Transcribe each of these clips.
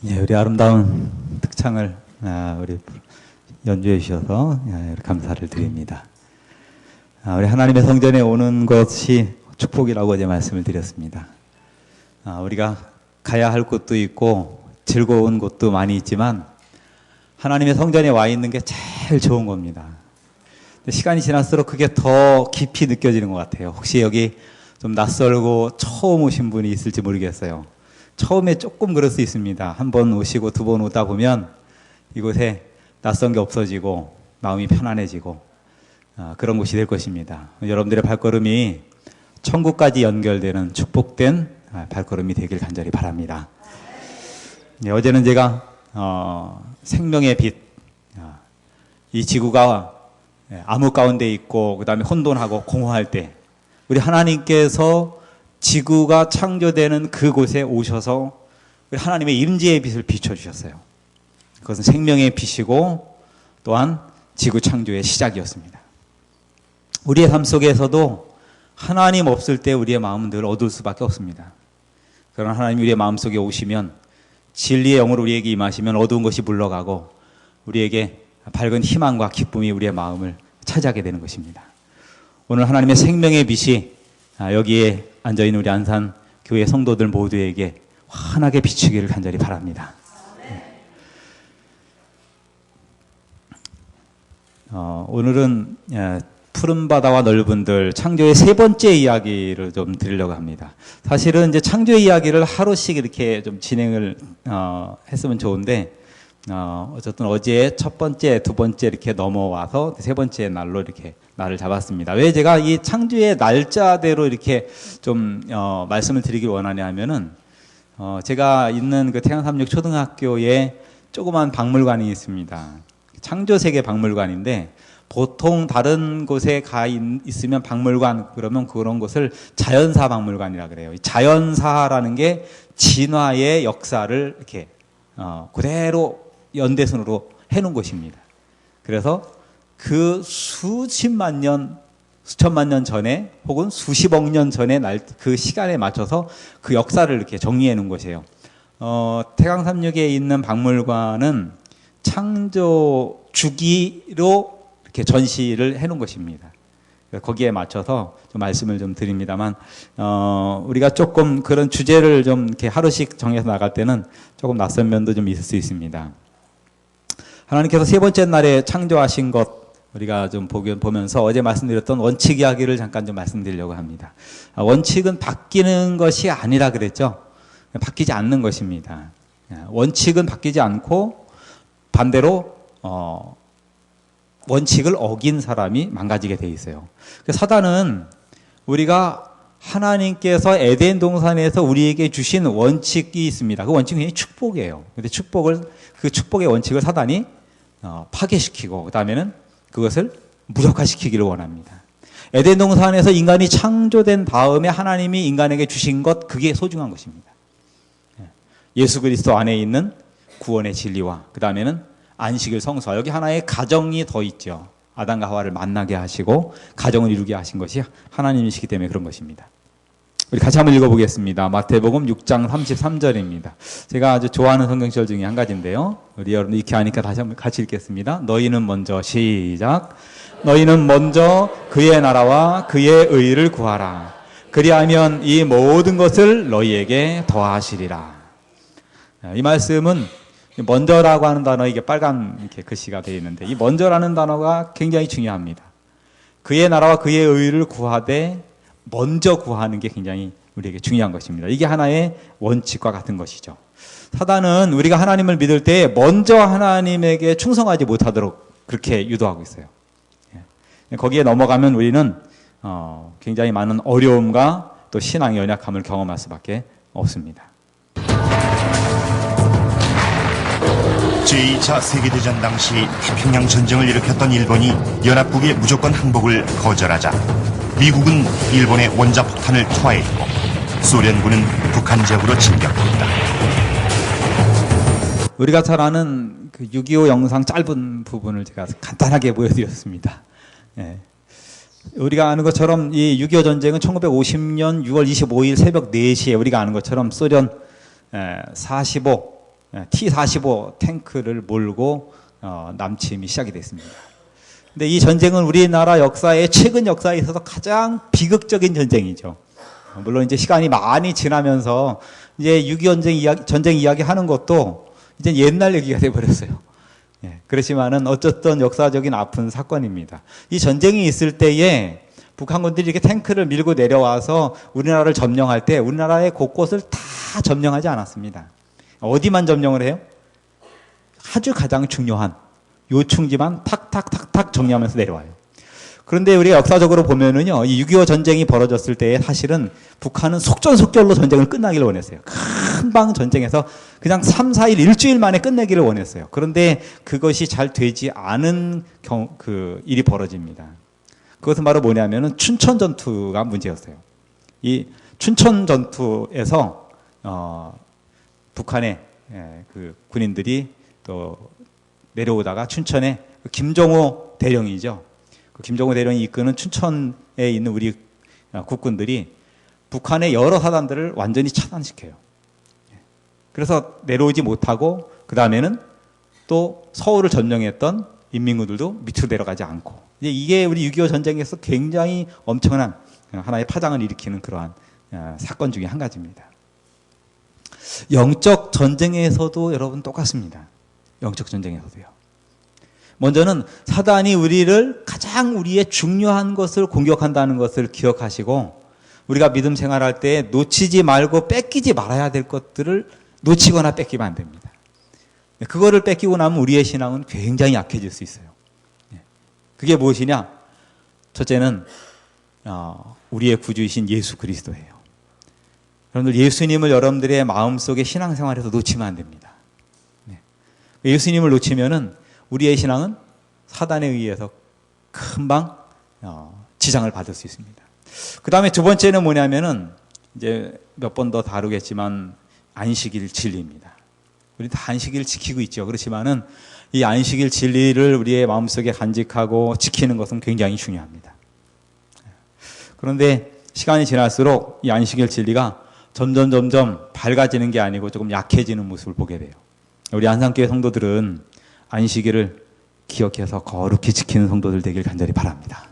예, 우리 아름다운 특창을 우리 연주해 주셔서 감사를 드립니다. 우리 하나님의 성전에 오는 것이 축복이라고 어제 말씀을 드렸습니다. 우리가 가야 할 곳도 있고 즐거운 곳도 많이 있지만 하나님의 성전에 와 있는 게 제일 좋은 겁니다. 시간이 지날수록 그게 더 깊이 느껴지는 것 같아요. 혹시 여기 좀 낯설고 처음 오신 분이 있을지 모르겠어요. 처음에 조금 그럴 수 있습니다. 한 번 오시고 두 번 오다 보면 이곳에 낯선 게 없어지고 마음이 편안해지고 그런 곳이 될 것입니다. 여러분들의 발걸음이 천국까지 연결되는 축복된 발걸음이 되길 간절히 바랍니다. 네, 어제는 제가 생명의 빛, 이 지구가 암흑 가운데 있고 그 다음에 혼돈하고 공허할 때 우리 하나님께서 지구가 창조되는 그곳에 오셔서 우리 하나님의 임재의 빛을 비춰주셨어요. 그것은 생명의 빛이고 또한 지구 창조의 시작이었습니다. 우리의 삶 속에서도 하나님 없을 때 우리의 마음은 늘 어두울 수밖에 없습니다. 그러나 하나님이 우리의 마음속에 오시면 진리의 영으로 우리에게 임하시면 어두운 것이 물러가고 우리에게 밝은 희망과 기쁨이 우리의 마음을 차지하게 되는 것입니다. 오늘 하나님의 생명의 빛이 여기에 앉아있는 우리 안산 교회 성도들 모두에게 환하게 비추기를 간절히 바랍니다. 오늘은 푸른 바다와 넓은 들 창조의 세 번째 이야기를 좀 드리려고 합니다. 사실은 이제 창조의 이야기를 하루씩 이렇게 좀 진행을 했으면 좋은데 어쨌든 어제 첫 번째, 두 번째 이렇게 넘어와서 세 번째 날로 이렇게 날을 잡았습니다. 왜 제가 이 창조의 날짜대로 이렇게 좀 말씀을 드리길 원하냐 하면은 제가 있는 그 태양삼육 초등학교에 조그만 박물관이 있습니다. 창조세계 박물관인데 보통 다른 곳에 가 있으면 박물관 그러면 그런 곳을 자연사 박물관이라 그래요. 자연사라는 게 진화의 역사를 이렇게 그대로 연대선으로 해놓은 것입니다. 그래서 그 수십만 년, 수천만 년 전에 혹은 수십억 년 전에 그 시간에 맞춰서 그 역사를 이렇게 정리해 놓은 것이에요. 태강삼육에 있는 박물관은 창조 주기로 이렇게 전시를 해 놓은 것입니다. 거기에 맞춰서 좀 말씀을 좀 드립니다만, 우리가 조금 그런 주제를 좀 이렇게 하루씩 정해서 나갈 때는 조금 낯선 면도 좀 있을 수 있습니다. 하나님께서 세 번째 날에 창조하신 것, 우리가 좀 보면서 어제 말씀드렸던 원칙 이야기를 잠깐 좀 말씀드리려고 합니다. 원칙은 바뀌는 것이 아니라 그랬죠. 바뀌지 않는 것입니다. 원칙은 바뀌지 않고 반대로 원칙을 어긴 사람이 망가지게 돼 있어요. 사단은 우리가 하나님께서 에덴 동산에서 우리에게 주신 원칙이 있습니다. 그 원칙은 축복이에요. 근데 그 축복의 원칙을 사단이 파괴시키고 그 다음에는 그것을 무력화시키기를 원합니다. 에덴 동산에서 인간이 창조된 다음에 하나님이 인간에게 주신 것, 그게 소중한 것입니다. 예수 그리스도 안에 있는 구원의 진리와 그 다음에는 안식일 성서, 여기 하나의 가정이 더 있죠. 아담과 하와를 만나게 하시고 가정을 이루게 하신 것이 하나님이시기 때문에 그런 것입니다. 우리 같이 한번 읽어보겠습니다. 마태복음 6장 33절입니다. 제가 아주 좋아하는 성경절 중에 한 가지인데요. 우리 여러분 이렇게 하니까 다시 한번 같이 읽겠습니다. 너희는 먼저 시작. 너희는 먼저 그의 나라와 그의 의를 구하라. 그리하면 이 모든 것을 너희에게 더하시리라. 이 말씀은 먼저라고 하는 단어, 이게 빨간 이렇게 글씨가 되어 있는데 이 먼저라는 단어가 굉장히 중요합니다. 그의 나라와 그의 의를 구하되 먼저 구하는 게 굉장히 우리에게 중요한 것입니다. 이게 하나의 원칙과 같은 것이죠. 사단은 우리가 하나님을 믿을 때 먼저 하나님에게 충성하지 못하도록 그렇게 유도하고 있어요. 거기에 넘어가면 우리는 굉장히 많은 어려움과 또 신앙의 연약함을 경험할 수밖에 없습니다. 제2차 세계대전 당시 태평양 전쟁을 일으켰던 일본이 연합국의 무조건 항복을 거절하자 미국은 일본의 원자폭탄을 투하했고 소련군은 북한 지역으로 진격했다. 우리가 잘 아는 그 6.25 영상 짧은 부분을 제가 간단하게 보여드렸습니다. 우리가 아는 것처럼 이 6.25 전쟁은 1950년 6월 25일 새벽 4시에 우리가 아는 것처럼 소련 45 T-45 탱크를 몰고 남침이 시작이 됐습니다. 근데 이 전쟁은 우리나라 역사의 최근 역사에 있어서 가장 비극적인 전쟁이죠. 물론 이제 시간이 많이 지나면서 이제 6.25 전쟁 이야기 하는 것도 이제 옛날 얘기가 돼버렸어요. 그렇지만은 어쨌든 역사적인 아픈 사건입니다. 이 전쟁이 있을 때에 북한군들이 이렇게 탱크를 밀고 내려와서 우리나라를 점령할 때 우리나라의 곳곳을 다 점령하지 않았습니다. 어디만 점령을 해요? 아주 가장 중요한 요충지만 탁탁탁탁 정리하면서 내려와요. 그런데 우리가 역사적으로 보면은요, 이 6.25 전쟁이 벌어졌을 때에 사실은 북한은 속전속결로 전쟁을 끝나기를 원했어요. 금방 전쟁에서 그냥 3, 4일, 일주일 만에 끝내기를 원했어요. 그런데 그것이 잘 되지 않은 일이 벌어집니다. 그것은 바로 뭐냐면은 춘천 전투가 문제였어요. 이 춘천 전투에서, 북한의 그 군인들이 또 내려오다가 춘천에 김정호 대령이죠. 그 김정호 대령이 이끄는 춘천에 있는 우리 국군들이 북한의 여러 사단들을 완전히 차단시켜요. 그래서 내려오지 못하고 그 다음에는 또 서울을 점령했던 인민군들도 밑으로 내려가지 않고 이게 우리 6.25 전쟁에서 굉장히 엄청난 하나의 파장을 일으키는 그러한 사건 중에 한 가지입니다. 영적 전쟁에서도 여러분 똑같습니다. 영적 전쟁에서도요. 먼저는 사단이 우리를 가장 우리의 중요한 것을 공격한다는 것을 기억하시고 우리가 믿음 생활할 때 놓치지 말고 뺏기지 말아야 될 것들을 놓치거나 뺏기면 안 됩니다. 그거를 뺏기고 나면 우리의 신앙은 굉장히 약해질 수 있어요. 그게 무엇이냐? 첫째는 우리의 구주이신 예수 그리스도예요. 여러분들 예수님을 여러분들의 마음속에 신앙생활에서 놓치면 안 됩니다. 예수님을 놓치면은 우리의 신앙은 사단에 의해서 금방 지장을 받을 수 있습니다. 그 다음에 두 번째는 뭐냐면은 이제 몇 번 더 다루겠지만 안식일 진리입니다. 우리 다 안식일 지키고 있죠. 그렇지만은 이 안식일 진리를 우리의 마음속에 간직하고 지키는 것은 굉장히 중요합니다. 그런데 시간이 지날수록 이 안식일 진리가 점점 밝아지는 게 아니고 조금 약해지는 모습을 보게 돼요. 우리 안산교회 성도들은 안식일을 기억해서 거룩히 지키는 성도들 되길 간절히 바랍니다.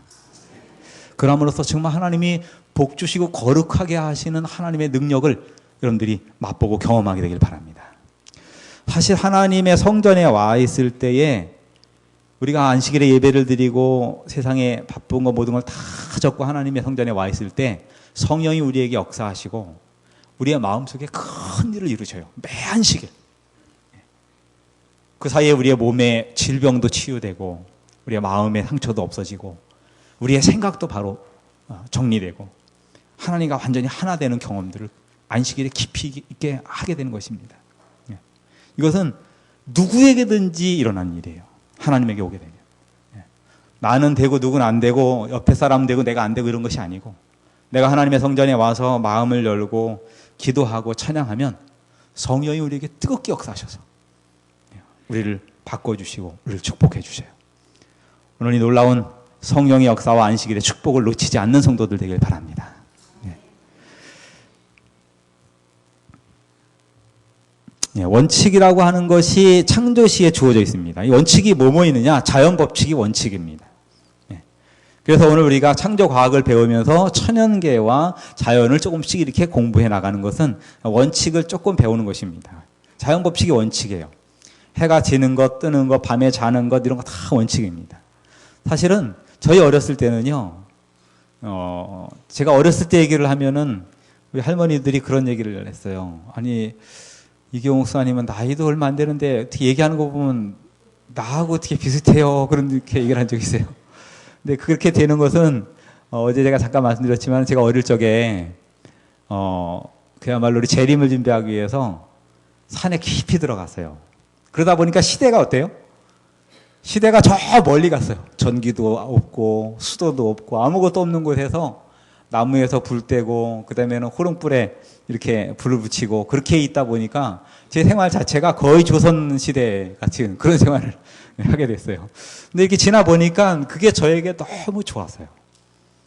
그럼으로써 정말 하나님이 복 주시고 거룩하게 하시는 하나님의 능력을 여러분들이 맛보고 경험하게 되길 바랍니다. 사실 하나님의 성전에 와 있을 때에 우리가 안식일에 예배를 드리고 세상에 바쁜 거 모든 걸 다 접고 하나님의 성전에 와 있을 때 성령이 우리에게 역사하시고 우리의 마음속에 큰 일을 이루셔요. 매 안식일. 그 사이에 우리의 몸의 질병도 치유되고 우리의 마음의 상처도 없어지고 우리의 생각도 바로 정리되고 하나님과 완전히 하나 되는 경험들을 안식일에 깊이 있게 하게 되는 것입니다. 이것은 누구에게든지 일어나는 일이에요. 하나님에게 오게 되면. 나는 되고 누구는 안 되고 옆에 사람은 되고 내가 안 되고 이런 것이 아니고 내가 하나님의 성전에 와서 마음을 열고 기도하고 찬양하면 성령이 우리에게 뜨겁게 역사하셔서 우리를 바꿔주시고 우리를 축복해 주셔요. 오늘 이 놀라운 성령의 역사와 안식일의 축복을 놓치지 않는 성도들 되길 바랍니다. 원칙이라고 하는 것이 창조시에 주어져 있습니다. 이 원칙이 뭐뭐 있느냐? 자연법칙이 원칙입니다. 그래서 오늘 우리가 창조과학을 배우면서 천연계와 자연을 조금씩 이렇게 공부해 나가는 것은 원칙을 조금 배우는 것입니다. 자연법칙이 원칙이에요. 해가 지는 것, 뜨는 것, 밤에 자는 것 이런 거 다 원칙입니다. 사실은 저희 어렸을 때는요, 제가 어렸을 때 얘기를 하면은 우리 할머니들이 그런 얘기를 했어요. 아니, 이경옥 목사님은 나이도 얼마 안 되는데 어떻게 얘기하는 거 보면 나하고 어떻게 비슷해요. 그렇게 얘기를 한 적이 있어요. 근데 그렇게 되는 것은 어제 제가 잠깐 말씀드렸지만 제가 어릴 적에 그야말로 우리 재림을 준비하기 위해서 산에 깊이 들어갔어요. 그러다 보니까 시대가 어때요? 시대가 저 멀리 갔어요. 전기도 없고 수도도 없고 아무것도 없는 곳에서 나무에서 불 떼고 그다음에는 호롱불에 이렇게 불을 붙이고 그렇게 있다 보니까 제 생활 자체가 거의 조선 시대 같은 그런 생활을 하게 됐어요. 근데 이렇게 지나 보니까 그게 저에게 너무 좋았어요.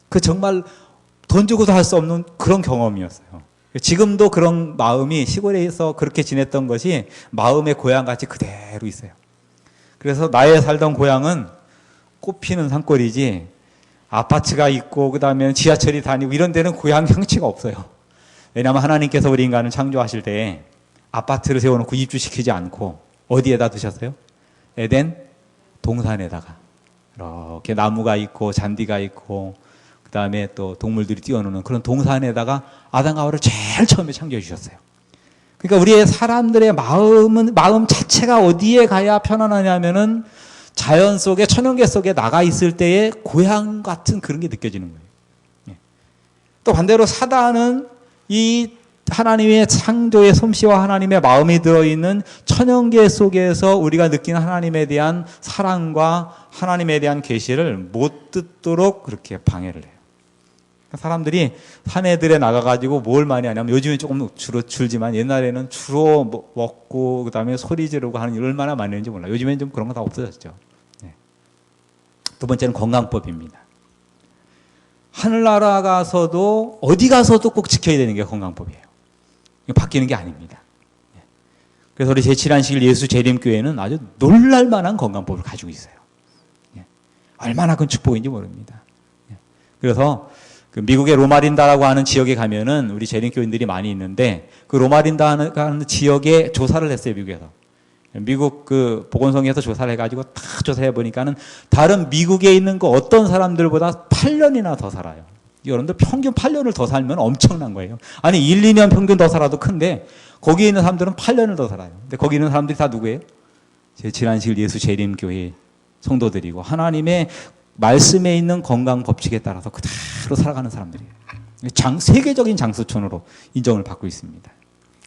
그 정말 돈 주고도 할 수 없는 그런 경험이었어요. 지금도 그런 마음이 시골에서 그렇게 지냈던 것이 마음의 고향같이 그대로 있어요. 그래서 나의 살던 고향은 꽃피는 산골이지 아파트가 있고 그다음에 지하철이 다니고 이런 데는 고향 형체가 없어요. 왜냐하면 하나님께서 우리 인간을 창조하실 때 아파트를 세워놓고 입주시키지 않고 어디에다 두셨어요? 에덴 동산에다가 이렇게 나무가 있고 잔디가 있고 그다음에 또 동물들이 뛰어노는 그런 동산에다가 아담과 하와를 제일 처음에 창조해 주셨어요. 그러니까 우리의 사람들의 마음 자체가 어디에 가야 편안하냐면은 자연 속에 천연계 속에 나가 있을 때의 고향 같은 그런 게 느껴지는 거예요. 또 반대로 사단은 이 하나님의 창조의 솜씨와 하나님의 마음이 들어있는 천연계 속에서 우리가 느끼는 하나님에 대한 사랑과 하나님에 대한 계시를 못 듣도록 그렇게 방해를 해요. 사람들이 산에들에 나가가지고 뭘 많이 하냐면 요즘에 조금 줄지만 옛날에는 주로 먹고 그다음에 소리 지르고 하는 일 얼마나 많이 했는지 몰라요. 요즘엔 좀 그런 거 다 없어졌죠. 두 번째는 건강법입니다. 하늘나라 가서도 어디 가서도 꼭 지켜야 되는 게 건강법이에요. 바뀌는 게 아닙니다. 그래서 우리 제7안식일 예수 재림교회는 아주 놀랄만한 건강법을 가지고 있어요. 얼마나 큰 축복인지 모릅니다. 그래서 그 미국의 로마린다라고 하는 지역에 가면은 우리 재림교인들이 많이 있는데 그 로마린다라는 지역에 조사를 했어요, 미국에서. 미국 그 보건성에서 조사를 해가지고 다 조사해 보니까는 다른 미국에 있는 그 어떤 사람들보다 8년이나 더 살아요. 여러분들 평균 8년을 더 살면 엄청난 거예요. 아니 1, 2년 평균 더 살아도 큰데 거기에 있는 사람들은 8년을 더 살아요. 근데 거기 있는 사람들이 다 누구예요? 제7안식일 예수 재림교회 성도들이고 하나님의 말씀에 있는 건강 법칙에 따라서 그대로 살아가는 사람들이에요. 세계적인 장수촌으로 인정을 받고 있습니다.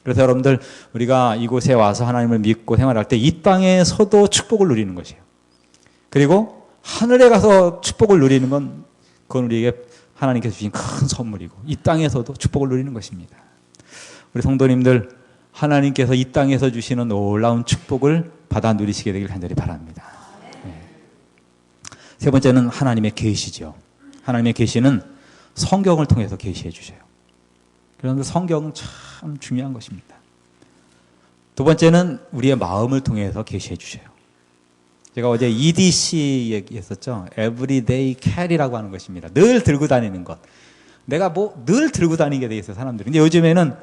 그래서 여러분들 우리가 이곳에 와서 하나님을 믿고 생활할 때 이 땅에서도 축복을 누리는 것이에요. 그리고 하늘에 가서 축복을 누리는 건 그건 우리에게 하나님께서 주신 큰 선물이고 이 땅에서도 축복을 누리는 것입니다. 우리 성도님들 하나님께서 이 땅에서 주시는 놀라운 축복을 받아 누리시게 되길 간절히 바랍니다. 세 번째는 하나님의 계시죠. 하나님의 계시는 성경을 통해서 계시해 주셔요. 그런데 성경은 참 중요한 것입니다. 두 번째는 우리의 마음을 통해서 계시해 주셔요. 제가 어제 EDC 얘기했었죠. Everyday Carry라고 하는 것입니다. 늘 들고 다니는 것. 내가 늘 들고 다니게 돼 있어요, 사람들이. 근데 요즘에는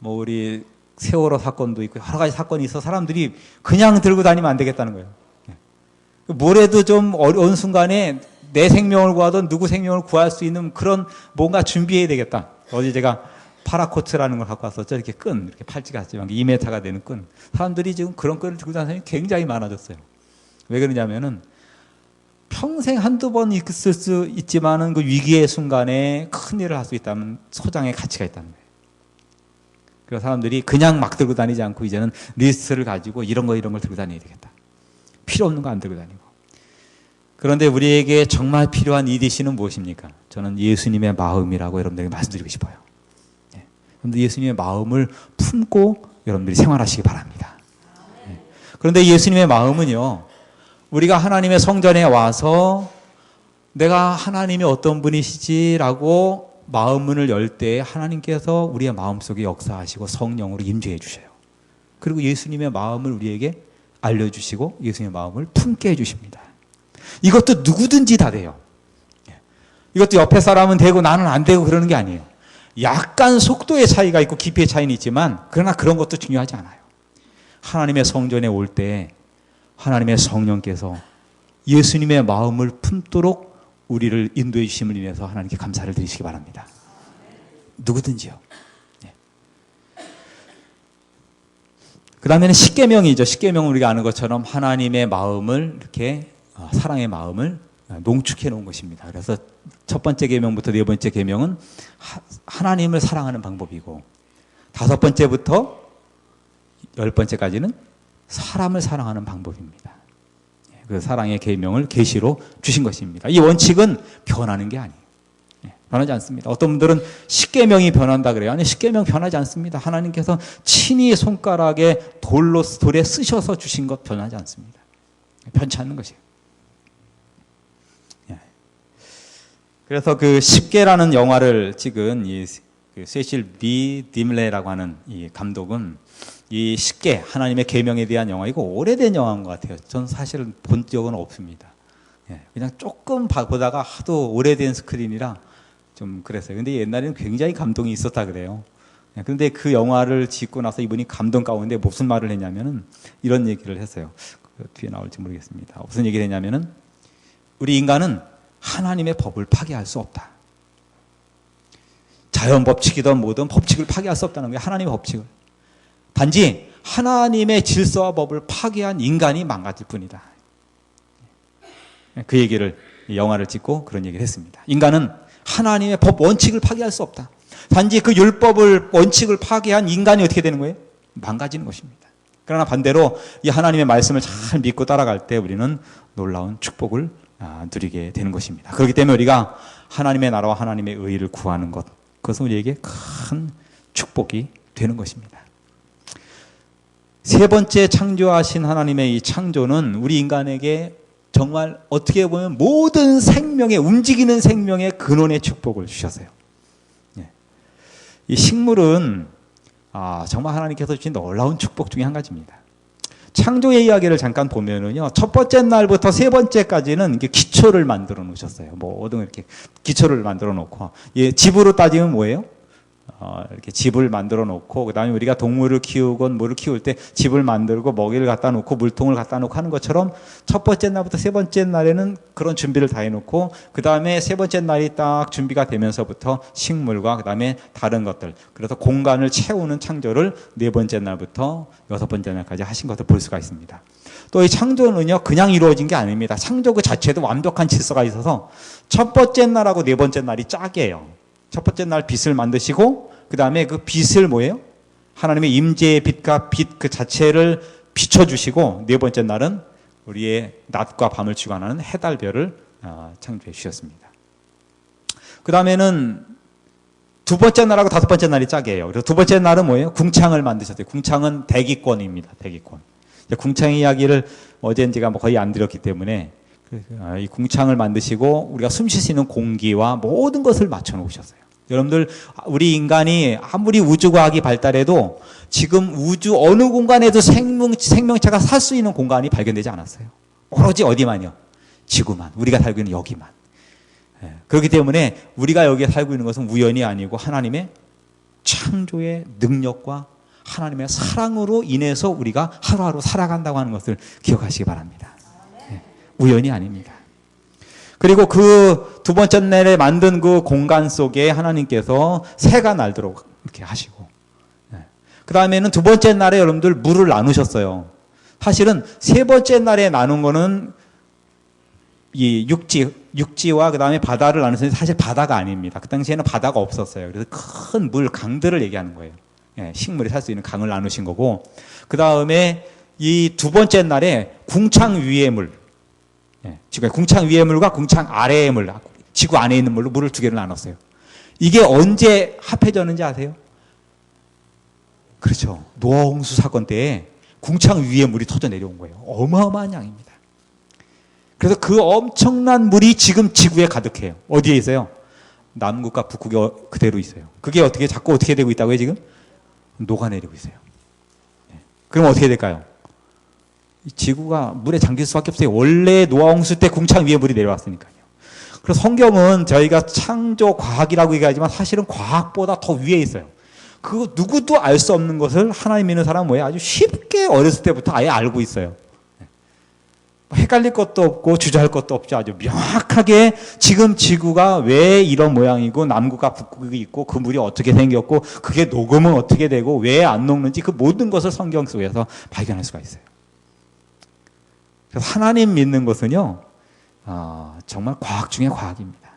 우리 세월호 사건도 있고 여러 가지 사건이 있어 사람들이 그냥 들고 다니면 안 되겠다는 거예요. 뭐래도 좀 어려운 순간에 내 생명을 구하든 누구 생명을 구할 수 있는 그런 뭔가 준비해야 되겠다. 어제 제가 파라코트라는 걸 갖고 왔었죠. 이렇게 이렇게 팔찌가 있지만 2m가 되는 끈. 사람들이 지금 그런 끈을 들고 다니는 사람이 굉장히 많아졌어요. 왜 그러냐면은 평생 한두 번 있을 수 있지만은 그 위기의 순간에 큰 일을 할 수 있다면 소장의 가치가 있다는 거예요. 그래서 사람들이 그냥 막 들고 다니지 않고 이제는 리스트를 가지고 이런 걸 들고 다녀야 되겠다. 필요 없는 거 안 들고 다니고. 그런데 우리에게 정말 필요한 EDC는 무엇입니까? 저는 예수님의 마음이라고 여러분들에게 말씀드리고 싶어요. 여러분들 예수님의 마음을 품고 여러분들이 생활하시기 바랍니다. 그런데 예수님의 마음은요, 우리가 하나님의 성전에 와서 내가 하나님이 어떤 분이시지라고 마음문을 열 때 하나님께서 우리의 마음속에 역사하시고 성령으로 임재해 주셔요. 그리고 예수님의 마음을 우리에게 알려주시고 예수님의 마음을 품게 해주십니다. 이것도 누구든지 다 돼요. 이것도 옆에 사람은 되고 나는 안 되고 그러는 게 아니에요. 약간 속도의 차이가 있고 깊이의 차이는 있지만 그러나 그런 것도 중요하지 않아요. 하나님의 성전에 올 때 하나님의 성령께서 예수님의 마음을 품도록 우리를 인도해 주심을 인해서 하나님께 감사를 드리시기 바랍니다. 누구든지요. 그 다음에는 십계명이죠. 십계명은 우리가 아는 것처럼 하나님의 마음을 이렇게 사랑의 마음을 농축해 놓은 것입니다. 그래서 첫 번째 계명부터 네 번째 계명은 하나님을 사랑하는 방법이고 다섯 번째부터 열 번째까지는 사람을 사랑하는 방법입니다. 그 사랑의 계명을 계시로 주신 것입니다. 이 원칙은 변하는 게 아니에요. 변하지 않습니다. 어떤 분들은 십계명이 변한다 그래요. 아니, 십계명 변하지 않습니다. 하나님께서 친히 손가락에 돌에 쓰셔서 주신 것 변하지 않습니다. 변치 않는 것이에요. 그래서 그 십계라는 영화를 찍은 이 그 세실 B 딤레라고 하는 이 감독은 이 쉽게 하나님의 계명에 대한 영화, 이거 오래된 영화인 것 같아요. 전 사실은 본 적은 없습니다. 예, 그냥 조금 보다가 하도 오래된 스크린이라 좀 그랬어요. 근데 옛날에는 굉장히 감동이 있었다 그래요. 예, 그런데 그 영화를 짓고 나서 이분이 감동 가운데 무슨 말을 했냐면은 이런 얘기를 했어요. 그 뒤에 나올지 모르겠습니다. 무슨 얘기를 했냐면은 우리 인간은 하나님의 법을 파괴할 수 없다. 자연 법칙이든 뭐든 법칙을 파괴할 수 없다는 거예요. 하나님의 법칙을. 단지 하나님의 질서와 법을 파괴한 인간이 망가질 뿐이다. 그 얘기를 영화를 찍고 그런 얘기를 했습니다. 인간은 하나님의 법 원칙을 파괴할 수 없다. 단지 그 율법을 원칙을 파괴한 인간이 어떻게 되는 거예요? 망가지는 것입니다. 그러나 반대로 이 하나님의 말씀을 잘 믿고 따라갈 때 우리는 놀라운 축복을 누리게 되는 것입니다. 그렇기 때문에 우리가 하나님의 나라와 하나님의 의의를 구하는 것, 그것은 우리에게 큰 축복이 되는 것입니다. 세 번째 창조하신 하나님의 이 창조는 우리 인간에게 정말 어떻게 보면 모든 생명의, 움직이는 생명의 근원의 축복을 주셨어요. 이 식물은 정말 하나님께서 주신 놀라운 축복 중에 한 가지입니다. 창조의 이야기를 잠깐 보면은요, 첫 번째 날부터 세 번째까지는 이렇게 기초를 만들어 놓으셨어요. 모든 이렇게 기초를 만들어 놓고, 집으로 따지면 뭐예요? 이렇게 집을 만들어 놓고, 그 다음에 우리가 동물을 키우건 뭐를 키울 때 집을 만들고 먹이를 갖다 놓고 물통을 갖다 놓고 하는 것처럼 첫 번째 날부터 세 번째 날에는 그런 준비를 다 해놓고, 그 다음에 세 번째 날이 딱 준비가 되면서부터 식물과 그 다음에 다른 것들, 그래서 공간을 채우는 창조를 네 번째 날부터 여섯 번째 날까지 하신 것을 볼 수가 있습니다. 또 이 창조는요, 그냥 이루어진 게 아닙니다. 창조 그 자체도 완벽한 질서가 있어서 첫 번째 날하고 네 번째 날이 짝이에요. 첫 번째 날 빛을 만드시고, 그 다음에 그 빛을 뭐예요? 하나님의 임재의 빛과 빛 그 자체를 비춰주시고, 네 번째 날은 우리의 낮과 밤을 주관하는 해달별을 창조해 주셨습니다. 그 다음에는 두 번째 날하고 다섯 번째 날이 짝이에요. 그래서 두 번째 날은 뭐예요? 궁창을 만드셨어요. 궁창은 대기권입니다. 대기권. 궁창 이야기를 어제는 제가 거의 안 드렸기 때문에 이 궁창을 만드시고 우리가 숨 쉴 수 있는 공기와 모든 것을 맞춰 놓으셨어요. 여러분들, 우리 인간이 아무리 우주과학이 발달해도 지금 우주 어느 공간에도 생명체가 살 수 있는 공간이 발견되지 않았어요. 오로지 어디만요? 지구만. 우리가 살고 있는 여기만. 그렇기 때문에 우리가 여기에 살고 있는 것은 우연이 아니고 하나님의 창조의 능력과 하나님의 사랑으로 인해서 우리가 하루하루 살아간다고 하는 것을 기억하시기 바랍니다. 우연이 아닙니다. 그리고 그 두 번째 날에 만든 그 공간 속에 하나님께서 새가 날도록 이렇게 하시고, 그 다음에는 두 번째 날에 여러분들 물을 나누셨어요. 사실은 세 번째 날에 나눈 거는 이 육지와 그 다음에 바다를 나누셨는데 사실 바다가 아닙니다. 그 당시에는 바다가 없었어요. 그래서 큰 물, 강들을 얘기하는 거예요. 식물이 살 수 있는 강을 나누신 거고, 그 다음에 이 두 번째 날에 궁창 위의 물, 지금 궁창 위의 물과 궁창 아래의 물, 지구 안에 있는 물로 물을 두 개를 나눴어요. 이게 언제 합해졌는지 아세요? 그렇죠. 노아 홍수 사건 때에 궁창 위의 물이 터져 내려온 거예요. 어마어마한 양입니다. 그래서 그 엄청난 물이 지금 지구에 가득해요. 어디에 있어요? 남극과 북극에 그대로 있어요. 그게 자꾸 어떻게 되고 있다고요, 지금? 녹아내리고 있어요. 그럼 어떻게 될까요? 지구가 물에 잠길 수밖에 없어요. 원래 노아 홍수 때 궁창 위에 물이 내려왔으니까요. 그래서 성경은 저희가 창조 과학이라고 얘기하지만 사실은 과학보다 더 위에 있어요. 그거 누구도 알 수 없는 것을 하나님 믿는 사람은 뭐예요? 아주 쉽게 어렸을 때부터 아예 알고 있어요. 헷갈릴 것도 없고 주저할 것도 없죠. 아주 명확하게 지금 지구가 왜 이런 모양이고 남극과 북극이 있고 그 물이 어떻게 생겼고 그게 녹으면 어떻게 되고 왜 안 녹는지 그 모든 것을 성경 속에서 발견할 수가 있어요. 그래서 하나님 믿는 것은요, 정말 과학 중에 과학입니다.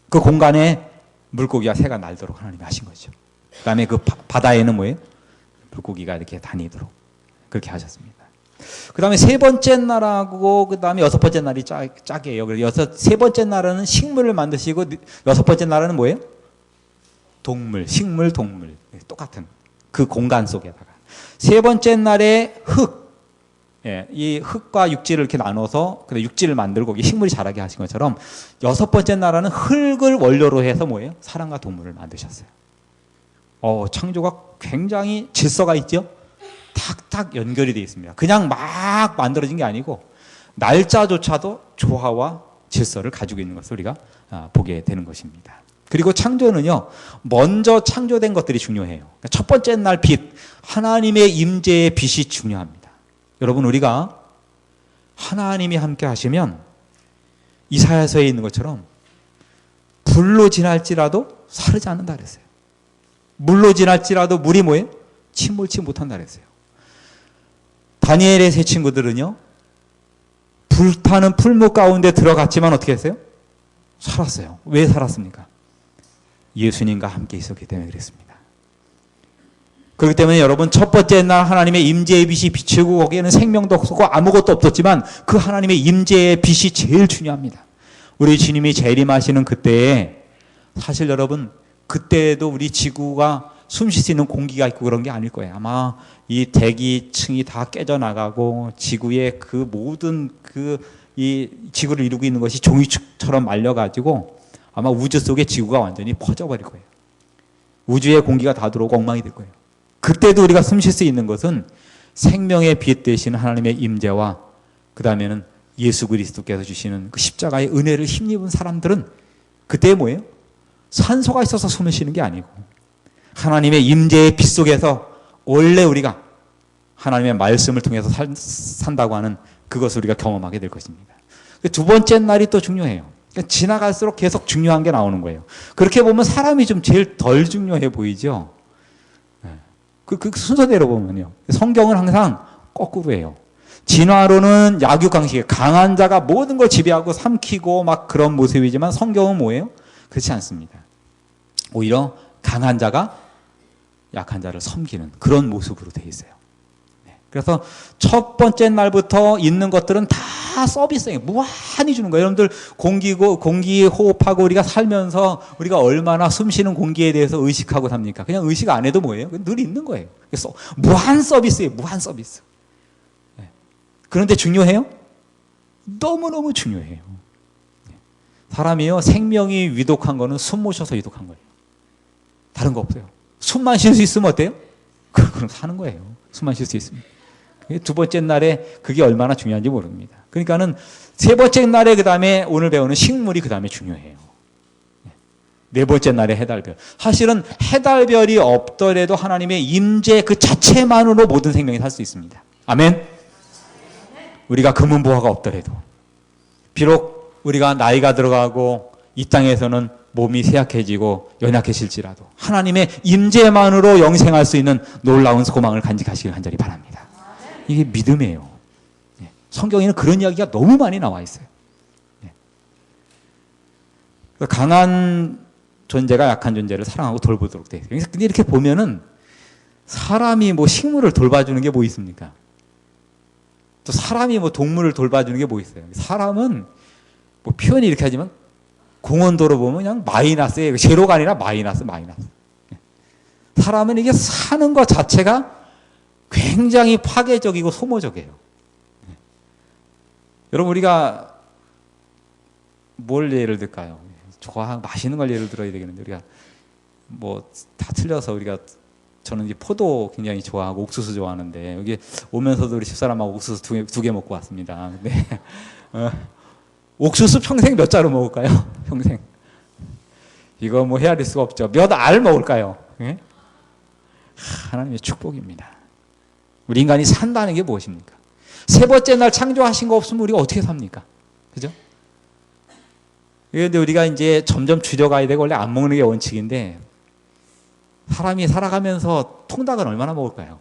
그 공간에 물고기와 새가 날도록 하나님이 하신 거죠. 그 다음에 그 바다에는 뭐예요? 물고기가 이렇게 다니도록 그렇게 하셨습니다. 그 다음에 세 번째 날하고 그 다음에 여섯 번째 날이 짝이에요. 그래서 세 번째 날은 식물을 만드시고 여섯 번째 날은 뭐예요? 동물, 식물, 동물. 똑같은 그 공간 속에다가. 세 번째 날에 흙, 예, 이 흙과 육지를 이렇게 나눠서 근데 육지를 만들고 식물이 자라게 하신 것처럼 여섯 번째 나라는 흙을 원료로 해서 뭐예요? 사람과 동물을 만드셨어요. 창조가 굉장히 질서가 있죠? 탁탁 연결이 되어 있습니다. 그냥 막 만들어진 게 아니고 날짜조차도 조화와 질서를 가지고 있는 것을 우리가 보게 되는 것입니다. 그리고 창조는요, 먼저 창조된 것들이 중요해요. 첫 번째 날 빛, 하나님의 임재의 빛이 중요합니다. 여러분, 우리가 하나님이 함께 하시면 이사야서에 있는 것처럼 불로 지날지라도 사르지 않는다 그랬어요. 물로 지날지라도 물이 뭐예요? 침몰치 못한다 그랬어요. 다니엘의 세 친구들은요, 불타는 풀무 가운데 들어갔지만 어떻게 했어요? 살았어요. 왜 살았습니까? 예수님과 함께 있었기 때문에 그랬습니다. 그렇기 때문에 여러분, 첫 번째 날 하나님의 임재의 빛이 비치고 거기에는 생명도 없었고 아무것도 없었지만 그 하나님의 임재의 빛이 제일 중요합니다. 우리 주님이 재림하시는 그때에 사실 여러분, 그때에도 우리 지구가 숨 쉴 수 있는 공기가 있고 그런 게 아닐 거예요. 아마 이 대기층이 다 깨져나가고 지구의 그 모든 이 지구를 이루고 있는 것이 종이축처럼 말려가지고 아마 우주 속에 지구가 완전히 퍼져버릴 거예요. 우주의 공기가 다 들어오고 엉망이 될 거예요. 그때도 우리가 숨 쉴 수 있는 것은 생명의 빛 되시는 하나님의 임재와 그 다음에는 예수 그리스도께서 주시는 그 십자가의 은혜를 힘입은 사람들은 그때 뭐예요? 산소가 있어서 숨을 쉬는 게 아니고 하나님의 임재의 빛 속에서 원래 우리가 하나님의 말씀을 통해서 산다고 하는 그것을 우리가 경험하게 될 것입니다. 두 번째 날이 또 중요해요. 그러니까 지나갈수록 계속 중요한 게 나오는 거예요. 그렇게 보면 사람이 좀 제일 덜 중요해 보이죠. 그 순서대로 보면요. 성경은 항상 거꾸로예요. 진화론은 약육강식에 강한 자가 모든 걸 지배하고 삼키고 막 그런 모습이지만 성경은 뭐예요? 그렇지 않습니다. 오히려 강한 자가 약한 자를 섬기는 그런 모습으로 되어 있어요. 그래서 첫 번째 날부터 있는 것들은 다 서비스예요. 무한히 주는 거예요. 여러분들 공기 호흡하고 우리가 살면서 우리가 얼마나 숨쉬는 공기에 대해서 의식하고 삽니까? 그냥 의식 안 해도 뭐예요? 늘 있는 거예요. 그래서 무한 서비스예요. 무한 서비스. 그런데 중요해요? 너무너무 중요해요. 사람이요, 생명이 위독한 거는 숨 못 쉬어서 위독한 거예요. 다른 거 없어요. 숨만 쉴 수 있으면 어때요? 그럼 사는 거예요. 숨만 쉴 수 있으면. 두 번째 날에 그게 얼마나 중요한지 모릅니다. 그러니까는 세 번째 날에 그 다음에 오늘 배우는 식물이 그 다음에 중요해요. 네 번째 날에 해달별. 사실은 해달별이 없더라도 하나님의 임재 그 자체만으로 모든 생명이 살 수 있습니다. 아멘. 우리가 금은보화가 없더라도 비록 우리가 나이가 들어가고 이 땅에서는 몸이 쇠약해지고 연약해질지라도 하나님의 임재만으로 영생할 수 있는 놀라운 소망을 간직하시길 간절히 바랍니다. 이게 믿음이에요. 성경에는 그런 이야기가 너무 많이 나와 있어요. 강한 존재가 약한 존재를 사랑하고 돌보도록 돼 있어요. 근데 이렇게 보면은 사람이 뭐 식물을 돌봐주는 게 뭐 있습니까? 또 사람이 뭐 동물을 돌봐주는 게 뭐 있어요? 사람은 뭐 표현이 이렇게 하지만 공원도로 보면 그냥 마이너스예요. 제로가 아니라 마이너스. 사람은 이게 사는 것 자체가 굉장히 파괴적이고 소모적이에요. 여러분, 우리가 뭘 예를 들까요? 맛있는 걸 예를 들어야 되겠는데, 우리가 뭐 다 틀려서 저는 이제 포도 굉장히 좋아하고 옥수수 좋아하는데, 여기 오면서도 우리 집사람하고 옥수수 두 개 먹고 왔습니다. 근데, 옥수수 평생 몇 자루 먹을까요? 평생. 이거 뭐 헤아릴 수가 없죠. 몇 알 먹을까요? 하나님의 축복입니다. 우리 인간이 산다는 게 무엇입니까? 세 번째 날 창조하신 거 없으면 우리가 어떻게 삽니까? 그죠? 그런데 우리가 이제 점점 줄여가야 되고, 원래 안 먹는 게 원칙인데, 사람이 살아가면서 통닭은 얼마나 먹을까요?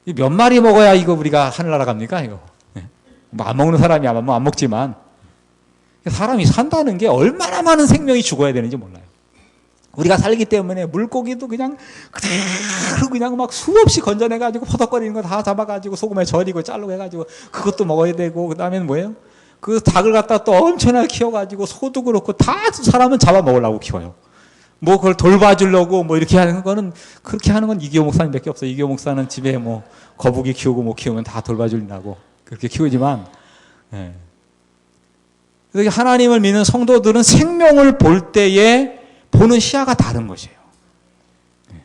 몇 마리 먹어야 이거 우리가 하늘나라 갑니까? 이거. 뭐 안 먹는 사람이 아마 뭐 안 먹지만, 사람이 산다는 게 얼마나 많은 생명이 죽어야 되는지 몰라요. 우리가 살기 때문에 물고기도 그냥 막 수없이 건져내가지고 퍼덕거리는 거 다 잡아가지고 소금에 절이고 자르고 해가지고 그것도 먹어야 되고, 그 다음에는 뭐예요? 그 닭을 갖다 또 엄청나게 키워가지고 소도 그렇고 다 사람은 잡아먹으려고 키워요. 뭐 그걸 돌봐주려고 뭐 이렇게 하는 거는, 그렇게 하는 건 이기호 목사님밖에 없어요. 이기호 목사는 집에 뭐 거북이 키우고 뭐 키우면 다 돌봐주려고 그렇게 키우지만, 예. 그래서 하나님을 믿는 성도들은 생명을 볼 때에 보는 시야가 다른 것이에요. 예.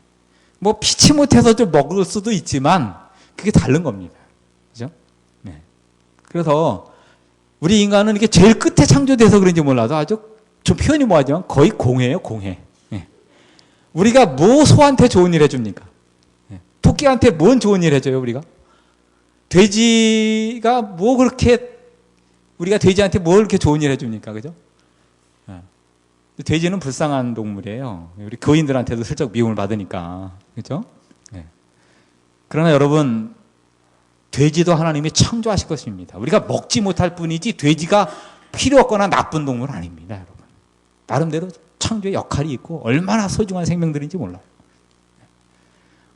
뭐 피치 못해서 좀 먹을 수도 있지만 그게 다른 겁니다. 그죠? 예. 그래서 우리 인간은 이게 제일 끝에 창조돼서 그런지 몰라도 아주 좀 표현이 뭐하지만 거의 공해예요, 공해. 예. 우리가 뭐 소한테 좋은 일 해줍니까? 예. 토끼한테 뭔 좋은 일 해줘요, 우리가? 돼지가 뭐 그렇게, 우리가 돼지한테 뭘 그렇게 좋은 일 해줍니까? 그죠? 예. 돼지는 불쌍한 동물이에요. 우리 교인들한테도 슬쩍 미움을 받으니까. 그죠? 예. 그러나 여러분, 돼지도 하나님이 창조하실 것입니다. 우리가 먹지 못할 뿐이지 돼지가 필요 없거나 나쁜 동물은 아닙니다, 여러분. 나름대로 창조의 역할이 있고 얼마나 소중한 생명들인지 몰라요.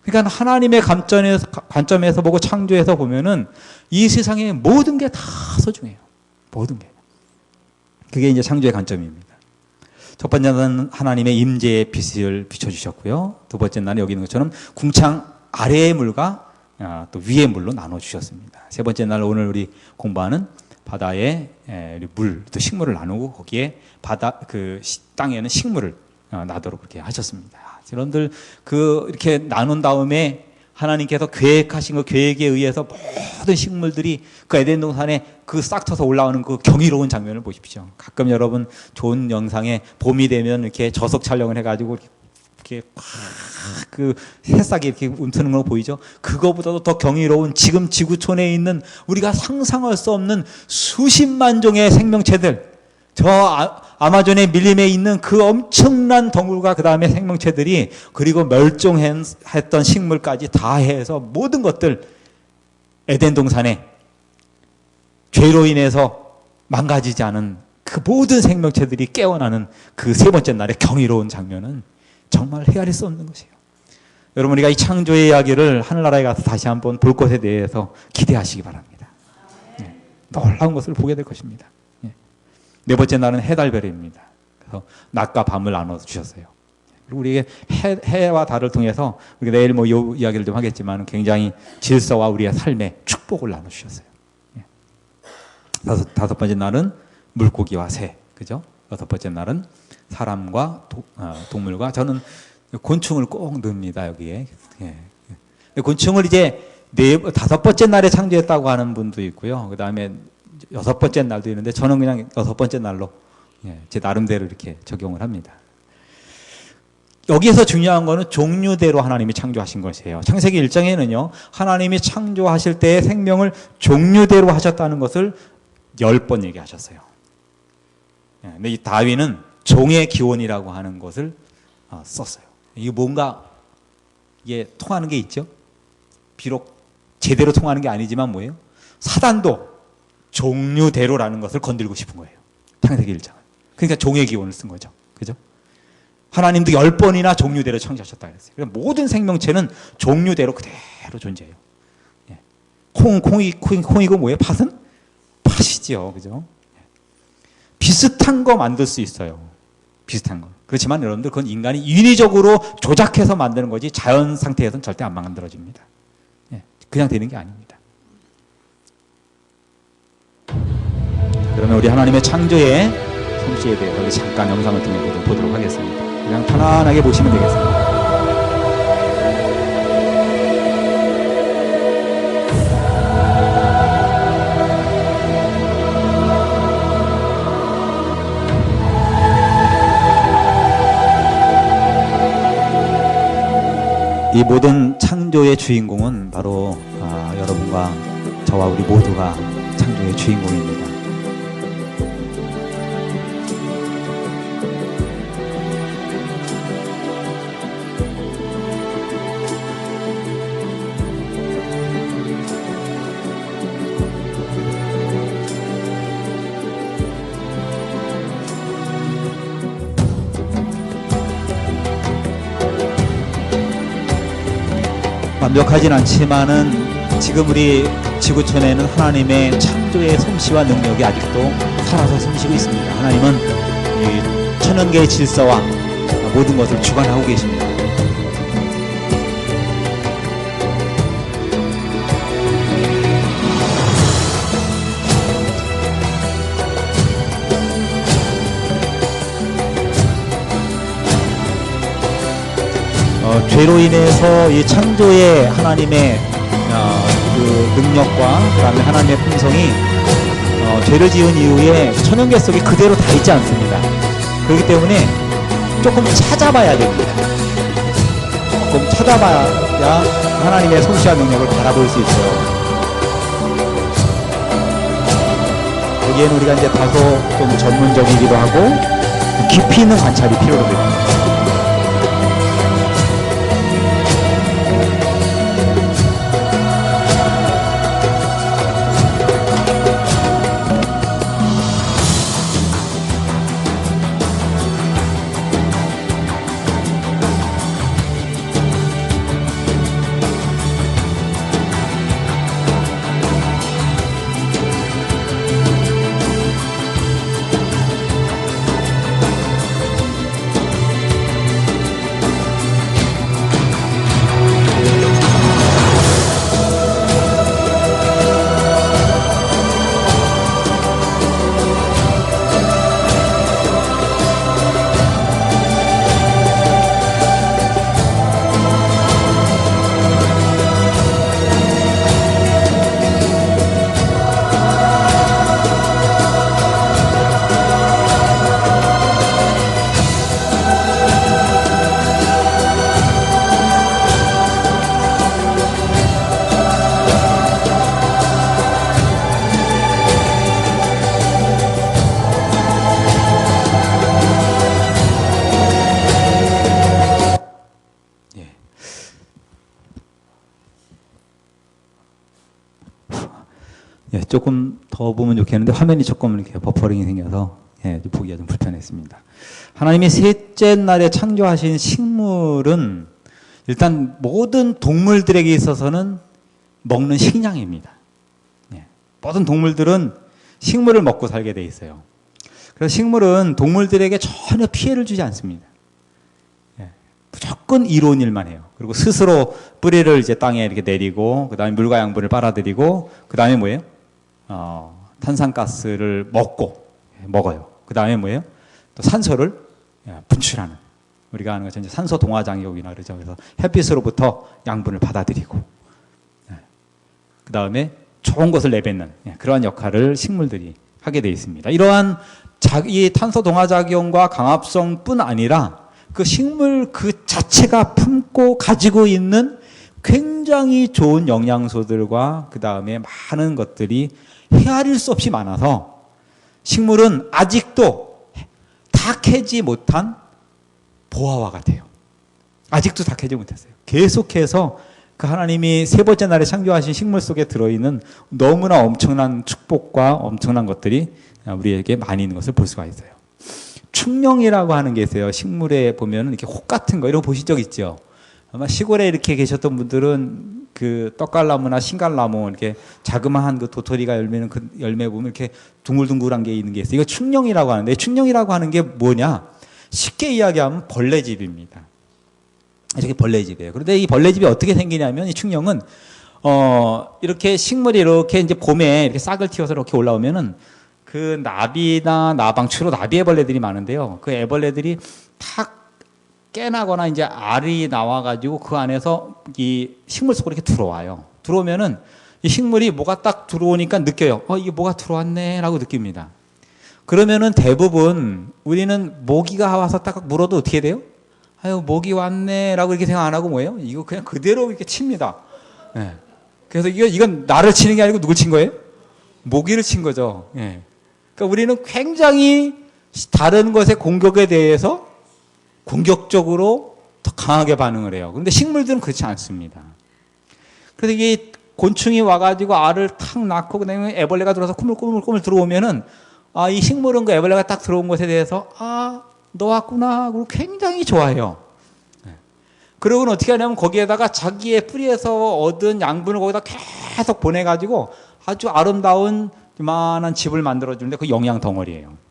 그러니까 하나님의 관점에서 보고 창조해서 보면은 이 세상의 모든 게 다 소중해요. 모든 게. 그게 이제 창조의 관점입니다. 첫 번째는 하나님의 임재의 빛을 비춰주셨고요. 두 번째 날은 여기 있는 것처럼 궁창 아래의 물과 또 위의 물로 나눠주셨습니다. 세 번째 날 오늘 우리 공부하는 바다에 물, 또 식물을 나누고 거기에 땅에는 식물을 나도록 그렇게 하셨습니다. 여러분들 이렇게 나눈 다음에 하나님께서 계획하신 그 계획에 의해서 모든 식물들이 그 에덴 동산에 싹 터서 올라오는 그 경이로운 장면을 보십시오. 가끔 여러분 좋은 영상에 봄이 되면 이렇게 저속 촬영을 해가지고 이렇게 그 새싹이 이렇게 움트는 거 보이죠? 그거보다도 더 경이로운 지금 지구촌에 있는 우리가 상상할 수 없는 수십만 종의 생명체들, 아마존의 밀림에 있는 그 엄청난 동물과 그 다음에 생명체들이, 그리고 멸종했던 식물까지 다 해서 모든 것들 에덴 동산에 죄로 인해서 망가지지 않은 그 모든 생명체들이 깨어나는 그 세 번째 날의 경이로운 장면은 정말 헤아릴 수 없는 것이에요. 여러분, 우리가 이 창조의 이야기를 하늘나라에 가서 다시 한번 볼 것에 대해서 기대하시기 바랍니다. 네. 놀라운 것을 보게 될 것입니다. 네. 네 번째 날은 해달별입니다. 그래서 낮과 밤을 나눠주셨어요. 그리고 우리에게 해와 달을 통해서, 우리가 내일 뭐 이 이야기를 좀 하겠지만 굉장히 질서와 우리의 삶의 축복을 나눠주셨어요. 네. 다섯 번째 날은 물고기와 새, 그죠? 여섯 번째 날은 사람과 동물과, 저는 곤충을 꼭 넣습니다, 여기에. 예. 곤충을 이제 다섯 번째 날에 창조했다고 하는 분도 있고요. 그 다음에 여섯 번째 날도 있는데, 저는 그냥 여섯 번째 날로 제 나름대로 이렇게 적용을 합니다. 여기에서 중요한 거는 종류대로 하나님이 창조하신 것이에요. 창세기 1장에는요, 하나님이 창조하실 때의 생명을 종류대로 하셨다는 것을 10번 얘기하셨어요. 근데 이 다윈은 종의 기원이라고 하는 것을 썼어요. 이게 뭔가 이게 통하는 게 있죠. 비록 제대로 통하는 게 아니지만 뭐예요? 사단도 종류대로라는 것을 건드리고 싶은 거예요. 창세기 1장은. 그러니까 종의 기원을 쓴 거죠. 그죠? 하나님도 10번이나 종류대로 창조하셨다 그랬어요. 그러니까 모든 생명체는 종류대로 그대로 존재해요. 예. 콩이고 뭐예요? 팥은? 팥이죠. 그죠? 비슷한 거 만들 수 있어요. 비슷한 거. 그렇지만 여러분들, 그건 인간이 인위적으로 조작해서 만드는 거지 자연 상태에서는 절대 안 만들어집니다. 예, 그냥 되는 게 아닙니다. 그러면 우리 하나님의 창조의 솜씨에 대해서 잠깐 영상을 통해 보도록 하겠습니다. 그냥 편안하게 보시면 되겠습니다. 이 모든 창조의 주인공은 바로 여러분과 저와 우리 모두가 창조의 주인공입니다. 완벽하진 않지만은 지금 우리 지구촌에는 하나님의 창조의 솜씨와 능력이 아직도 살아서 숨쉬고 있습니다. 하나님은 이 천연계의 질서와 모든 것을 주관하고 계십니다. 죄로 인해서 이 창조의 하나님의 그 능력과 그다음에 하나님의 품성이 죄를 지은 이후에 천연계 속에 그대로 다 있지 않습니다. 그렇기 때문에 조금 찾아봐야 됩니다. 조금 찾아봐야 하나님의 솜씨와 능력을 바라볼 수 있어요. 여기에는 우리가 이제 다소 좀 전문적이기도 하고 깊이 있는 관찰이 필요합니다. 조금 더 보면 좋겠는데 화면이 조금 이렇게 버퍼링이 생겨서 보기가 좀 불편했습니다. 하나님이 셋째 날에 창조하신 식물은 일단 모든 동물들에게 있어서는 먹는 식량입니다. 모든 동물들은 식물을 먹고 살게 돼 있어요. 그래서 식물은 동물들에게 전혀 피해를 주지 않습니다. 무조건 이로운 일만 해요. 그리고 스스로 뿌리를 이제 땅에 이렇게 내리고, 그 다음에 물과 양분을 빨아들이고, 그 다음에 뭐예요? 탄산가스를 먹어요. 그 다음에 뭐예요? 또 산소를 분출하는. 우리가 아는 것처럼 산소 동화장애옥이나 그러죠. 그래서 햇빛으로부터 양분을 받아들이고, 그 다음에 좋은 것을 내뱉는 그러한 역할을 식물들이 하게 되어 있습니다. 이러한 이 탄소 동화작용과 강합성뿐 아니라 그 식물 그 자체가 품고 가지고 있는 굉장히 좋은 영양소들과 그 다음에 많은 것들이 헤아릴 수 없이 많아서 식물은 아직도 다 캐지 못한 보화와 같아요. 아직도 다 캐지 못했어요. 계속해서 그 하나님이 세 번째 날에 창조하신 식물 속에 들어있는 너무나 엄청난 축복과 엄청난 것들이 우리에게 많이 있는 것을 볼 수가 있어요. 충령이라고 하는 게 있어요. 식물에 보면 이렇게 혹 같은 거 이런 거 보신 적 있죠? 아마 시골에 이렇게 계셨던 분들은 그 떡갈나무나 신갈나무 이렇게 자그마한 그 도토리가 열매는 그 열매 보면 이렇게 둥글둥글한 게 있는 게 있어요. 이거 충령이라고 하는데, 충령이라고 하는 게 뭐냐? 쉽게 이야기하면 벌레집입니다. 이렇게 벌레집이에요. 그런데 이 벌레집이 어떻게 생기냐면, 이 충령은 이렇게 식물이 이렇게 이제 봄에 이렇게 싹을 틔워서 이렇게 올라오면은 그 나비나 나방, 주로 나비 애벌레들이 많은데요. 그 애벌레들이 탁 깨나거나 이제 알이 나와가지고 그 안에서 이 식물 속으로 이렇게 들어와요. 들어오면은 이 식물이 뭐가 딱 들어오니까 느껴요. 이게 뭐가 들어왔네 라고 느낍니다. 그러면은 대부분 우리는 모기가 와서 딱 물어도 어떻게 돼요? 아유, 모기 왔네 라고 이렇게 생각 안 하고 뭐예요? 이거 그냥 그대로 이렇게 칩니다. 네. 그래서 이건 나를 치는 게 아니고 누굴 친 거예요? 모기를 친 거죠. 네. 그러니까 우리는 굉장히 다른 것의 공격에 대해서 공격적으로 더 강하게 반응을 해요. 그런데 식물들은 그렇지 않습니다. 그래서 이게 곤충이 와가지고 알을 탁 낳고 그다음에 애벌레가 들어와서 꾸물꾸물 들어오면은 이 식물은 그 애벌레가 딱 들어온 것에 대해서 너 왔구나 하고 굉장히 좋아해요. 그러고는 어떻게 하냐면 거기에다가 자기의 뿌리에서 얻은 양분을 거기다 계속 보내가지고 아주 아름다운 이만한 집을 만들어주는데 그 영양 덩어리예요.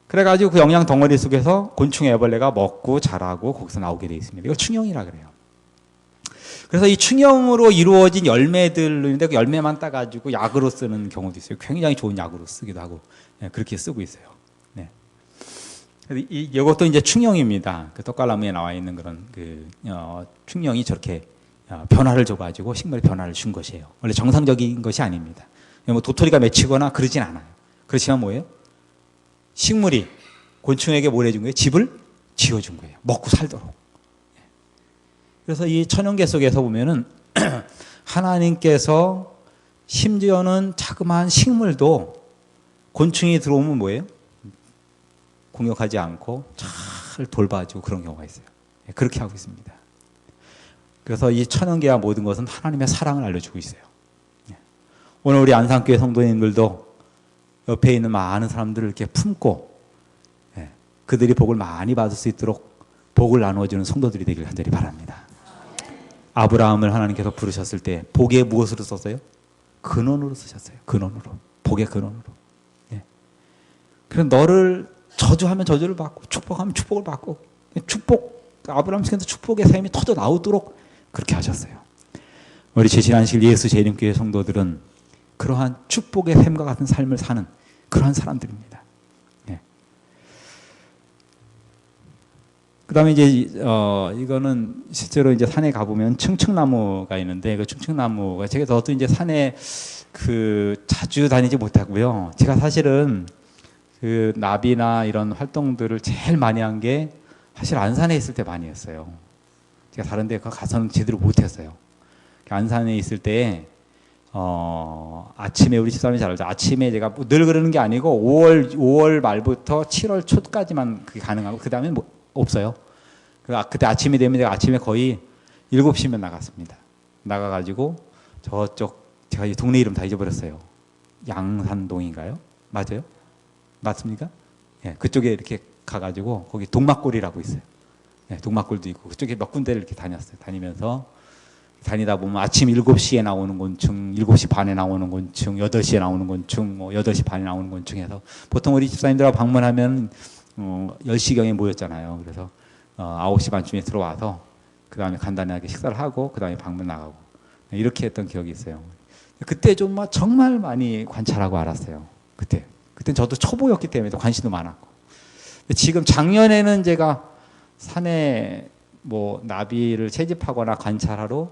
그래가지고 그 영양 덩어리 속에서 곤충 애벌레가 먹고 자라고 거기서 나오게 되어 있습니다. 이거 충형이라 그래요. 그래서 이 충형으로 이루어진 열매들인데 그 열매만 따가지고 약으로 쓰는 경우도 있어요. 굉장히 좋은 약으로 쓰기도 하고 그렇게 쓰고 있어요. 네. 이것도 이제 충형입니다. 그 떡갈나무에 나와 있는 그런 충형이 저렇게 변화를 줘가지고 식물에 변화를 준 것이에요. 원래 정상적인 것이 아닙니다. 뭐 도토리가 맺히거나 그러진 않아요. 그렇지만 뭐예요? 식물이 곤충에게 뭘 해준 거예요? 집을 지어준 거예요. 먹고 살도록. 그래서 이 천연계 속에서 보면은 하나님께서 심지어는 자그마한 식물도 곤충이 들어오면 뭐예요? 공격하지 않고 잘 돌봐주고 그런 경우가 있어요. 그렇게 하고 있습니다. 그래서 이 천연계와 모든 것은 하나님의 사랑을 알려주고 있어요. 오늘 우리 안산교회 성도님들도 옆에 있는 많은 사람들을 이렇게 품고 그들이 복을 많이 받을 수 있도록 복을 나누어주는 성도들이 되길 간절히 바랍니다. 아브라함을 하나님께서 부르셨을 때 복에 무엇으로 썼어요? 근원으로 쓰셨어요. 근원으로. 복의 근원으로. 그래서 너를 저주하면 저주를 받고 축복하면 축복을 받고 아브라함 속에서 축복의 샘이 터져 나오도록 그렇게 하셨어요. 우리 제신안식 예수 재림교회 성도들은 그러한 축복의 샘과 같은 삶을 사는 그러한 사람들입니다. 그 다음에 이제, 이거는 실제로 이제 산에 가보면 층층나무가 있는데, 그 층층나무가 저도 이제 산에 자주 다니지 못하고요. 제가 사실은 그 나비나 이런 활동들을 제일 많이 한 게 사실 안산에 있을 때 많이 했어요. 제가 다른 데 가서는 제대로 못했어요. 안산에 있을 때, 아침에 우리 집사람이 잘 알죠. 아침에 제가 늘 그러는 게 아니고 5월 말부터 7월 초까지만 그게 가능하고 그 다음에 뭐 없어요. 그때 아침이 되면 제가 아침에 거의 7시면 나갔습니다. 나가가지고 저쪽 제가 이 동네 이름 다 잊어버렸어요. 양산동인가요? 맞아요? 맞습니까? 예, 그쪽에 이렇게 가가지고 거기 동막골이라고 있어요. 예, 동막골도 있고 그쪽에 몇 군데를 이렇게 다녔어요. 다니다 보면 아침 7시에 나오는 곤충, 7시 반에 나오는 곤충, 8시에 나오는 곤충, 뭐 8시 반에 나오는 곤충 해서 보통 우리 집사님들하고 방문하면 10시경에 모였잖아요. 그래서 9시 반쯤에 들어와서 그 다음에 간단하게 식사를 하고 그 다음에 방문 나가고 이렇게 했던 기억이 있어요. 그때 좀 정말 많이 관찰하고 알았어요. 그때는 저도 초보였기 때문에 관심도 많았고. 지금 작년에는 제가 산에 뭐 나비를 채집하거나 관찰하러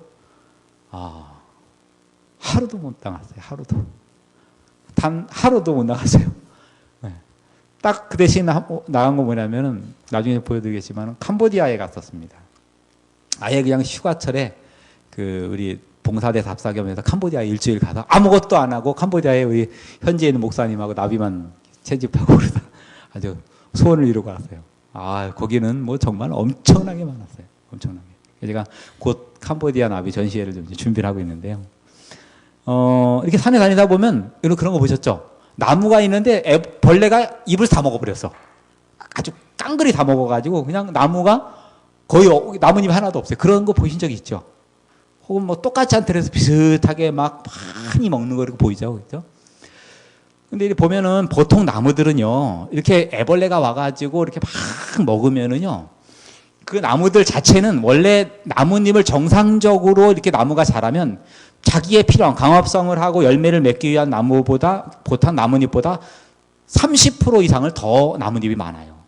하루도 못 나갔어요. 단 하루도 못 나갔어요. 딱 그 대신 나간 거 뭐냐면은 나중에 보여드리겠지만 캄보디아에 갔었습니다. 아예 그냥 휴가철에 우리 봉사대 답사 겸해서 캄보디아에 일주일 가서 아무것도 안 하고 캄보디아에 우리 현지에 있는 목사님하고 나비만 채집하고 그러다 아주 소원을 이루고 왔어요. 거기는 뭐 정말 엄청나게 많았어요. 엄청나게. 제가 곧 캄보디아 나비 전시회를 좀 준비를 하고 있는데요. 이렇게 산에 다니다 보면 그런 거 보셨죠? 나무가 있는데 벌레가 잎을 다 먹어버렸어. 아주 깡그리 다 먹어가지고 그냥 나무가 거의 나뭇잎 하나도 없어요. 그런 거 보신 적 있죠? 혹은 뭐 똑같지 않더라도 비슷하게 막 많이 먹는 거 이렇게 보이죠, 그렇죠? 근데 이렇게 보면은 보통 나무들은요 이렇게 애벌레가 와가지고 이렇게 막 먹으면은요 그 나무들 자체는 원래 나뭇잎을 정상적으로 이렇게 나무가 자라면 자기의 필요한 강합성을 하고 열매를 맺기 위한 보통 나뭇잎보다 30% 이상을 더 나뭇잎이 많아요.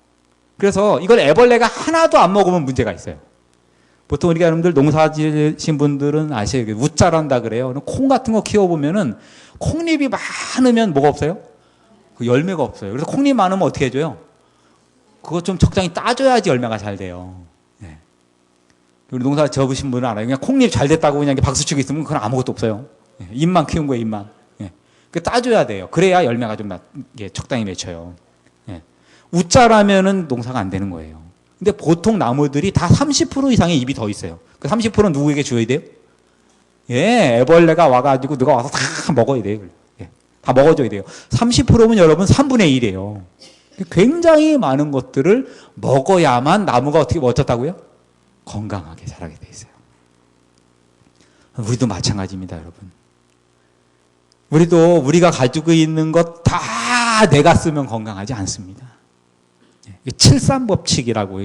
그래서 이걸 애벌레가 하나도 안 먹으면 문제가 있어요. 보통 우리가 여러분들 농사 지으신 분들은 아시죠? 웃자란다 그래요. 콩 같은 거 키워보면은 콩잎이 많으면 뭐가 없어요? 그 열매가 없어요. 그래서 콩잎 많으면 어떻게 해줘요? 그거 좀 적당히 따줘야지 열매가 잘 돼요. 네. 우리 농사 지어보신 분은 알아요. 그냥 콩잎 잘 됐다고 그냥 박수 치고 있으면 그건 아무것도 없어요. 네. 잎만 키운 거예요, 잎만. 네. 그 따줘야 돼요. 그래야 열매가 좀 적당히 맺혀요. 네. 웃자라면은 농사가 안 되는 거예요. 근데 보통 나무들이 다 30% 이상의 잎이 더 있어요. 그 30%는 누구에게 줘야 돼요? 애벌레가 와가지고 누가 와서 다 먹어야 돼요. 다 먹어줘야 돼요. 30%면 여러분 3분의 1이에요. 굉장히 많은 것들을 먹어야만 나무가 어떻게 어쩌다고요? 건강하게 자라게 돼 있어요. 우리도 마찬가지입니다, 여러분. 우리가 가지고 있는 것 다 내가 쓰면 건강하지 않습니다. 칠삼법칙이라고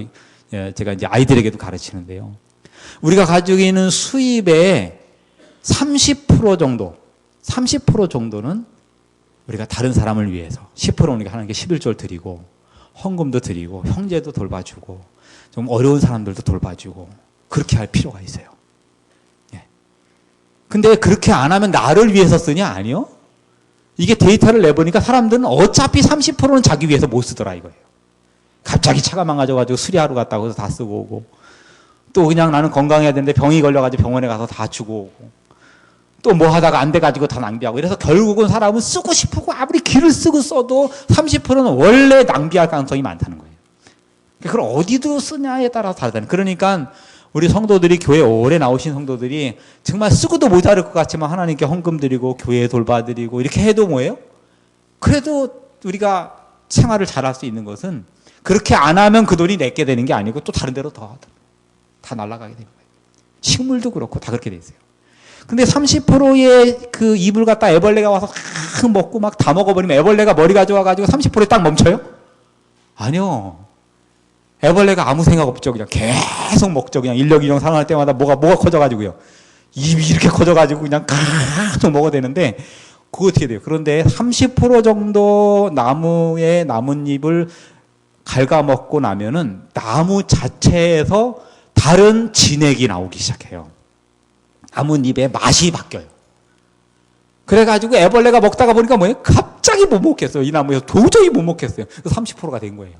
제가 이제 아이들에게도 가르치는데요. 우리가 가지고 있는 수입의 30% 정도, 30% 정도는 우리가 다른 사람을 위해서, 10%는 우리가 하나님께 11조를 드리고, 헌금도 드리고, 형제도 돌봐주고, 좀 어려운 사람들도 돌봐주고, 그렇게 할 필요가 있어요. 예. 근데 그렇게 안 하면 나를 위해서 쓰냐? 아니요. 이게 데이터를 내보니까 사람들은 어차피 30%는 자기 위해서 못 쓰더라 이거예요. 갑자기 차가 망가져가지고 수리하러 갔다고 해서 다 쓰고 오고, 또 그냥 나는 건강해야 되는데 병이 걸려가지고 병원에 가서 다 주고 오고, 또 뭐 하다가 안 돼가지고 다 낭비하고, 이래서 결국은 사람은 쓰고 싶고 아무리 기를 쓰고 써도 30%는 원래 낭비할 가능성이 많다는 거예요. 그걸 어디도 쓰냐에 따라서 다르다는. 그러니까 우리 성도들이, 교회 오래 나오신 성도들이 정말 쓰고도 모자랄 것 같지만 하나님께 헌금 드리고 교회 돌봐드리고 이렇게 해도 뭐예요? 그래도 우리가 생활을 잘할 수 있는 것은, 그렇게 안 하면 그 돈이 내게 되는 게 아니고 또 다른 데로 다 날아가게 되는 거예요. 식물도 그렇고 다 그렇게 돼 있어요. 근데 30%의 그 이불 갖다 애벌레가 와서 막 먹고 막 다 먹어버리면 애벌레가 머리가 좋아가지고 30%에 딱 멈춰요? 아니요. 애벌레가 아무 생각 없죠. 그냥 계속 먹죠. 그냥 인력 상할 때마다 뭐가 커져가지고요. 입이 이렇게 커져가지고 그냥 계속 먹어야 되는데, 그거 어떻게 돼요? 그런데 30% 정도 나무의 나뭇잎을 갉아먹고 나면은 나무 자체에서 다른 진액이 나오기 시작해요. 나뭇잎의 맛이 바뀌어요. 그래가지고 애벌레가 먹다가 보니까 뭐예요? 갑자기 못 먹겠어요. 이 나무에서 도저히 못 먹겠어요. 30%가 된 거예요.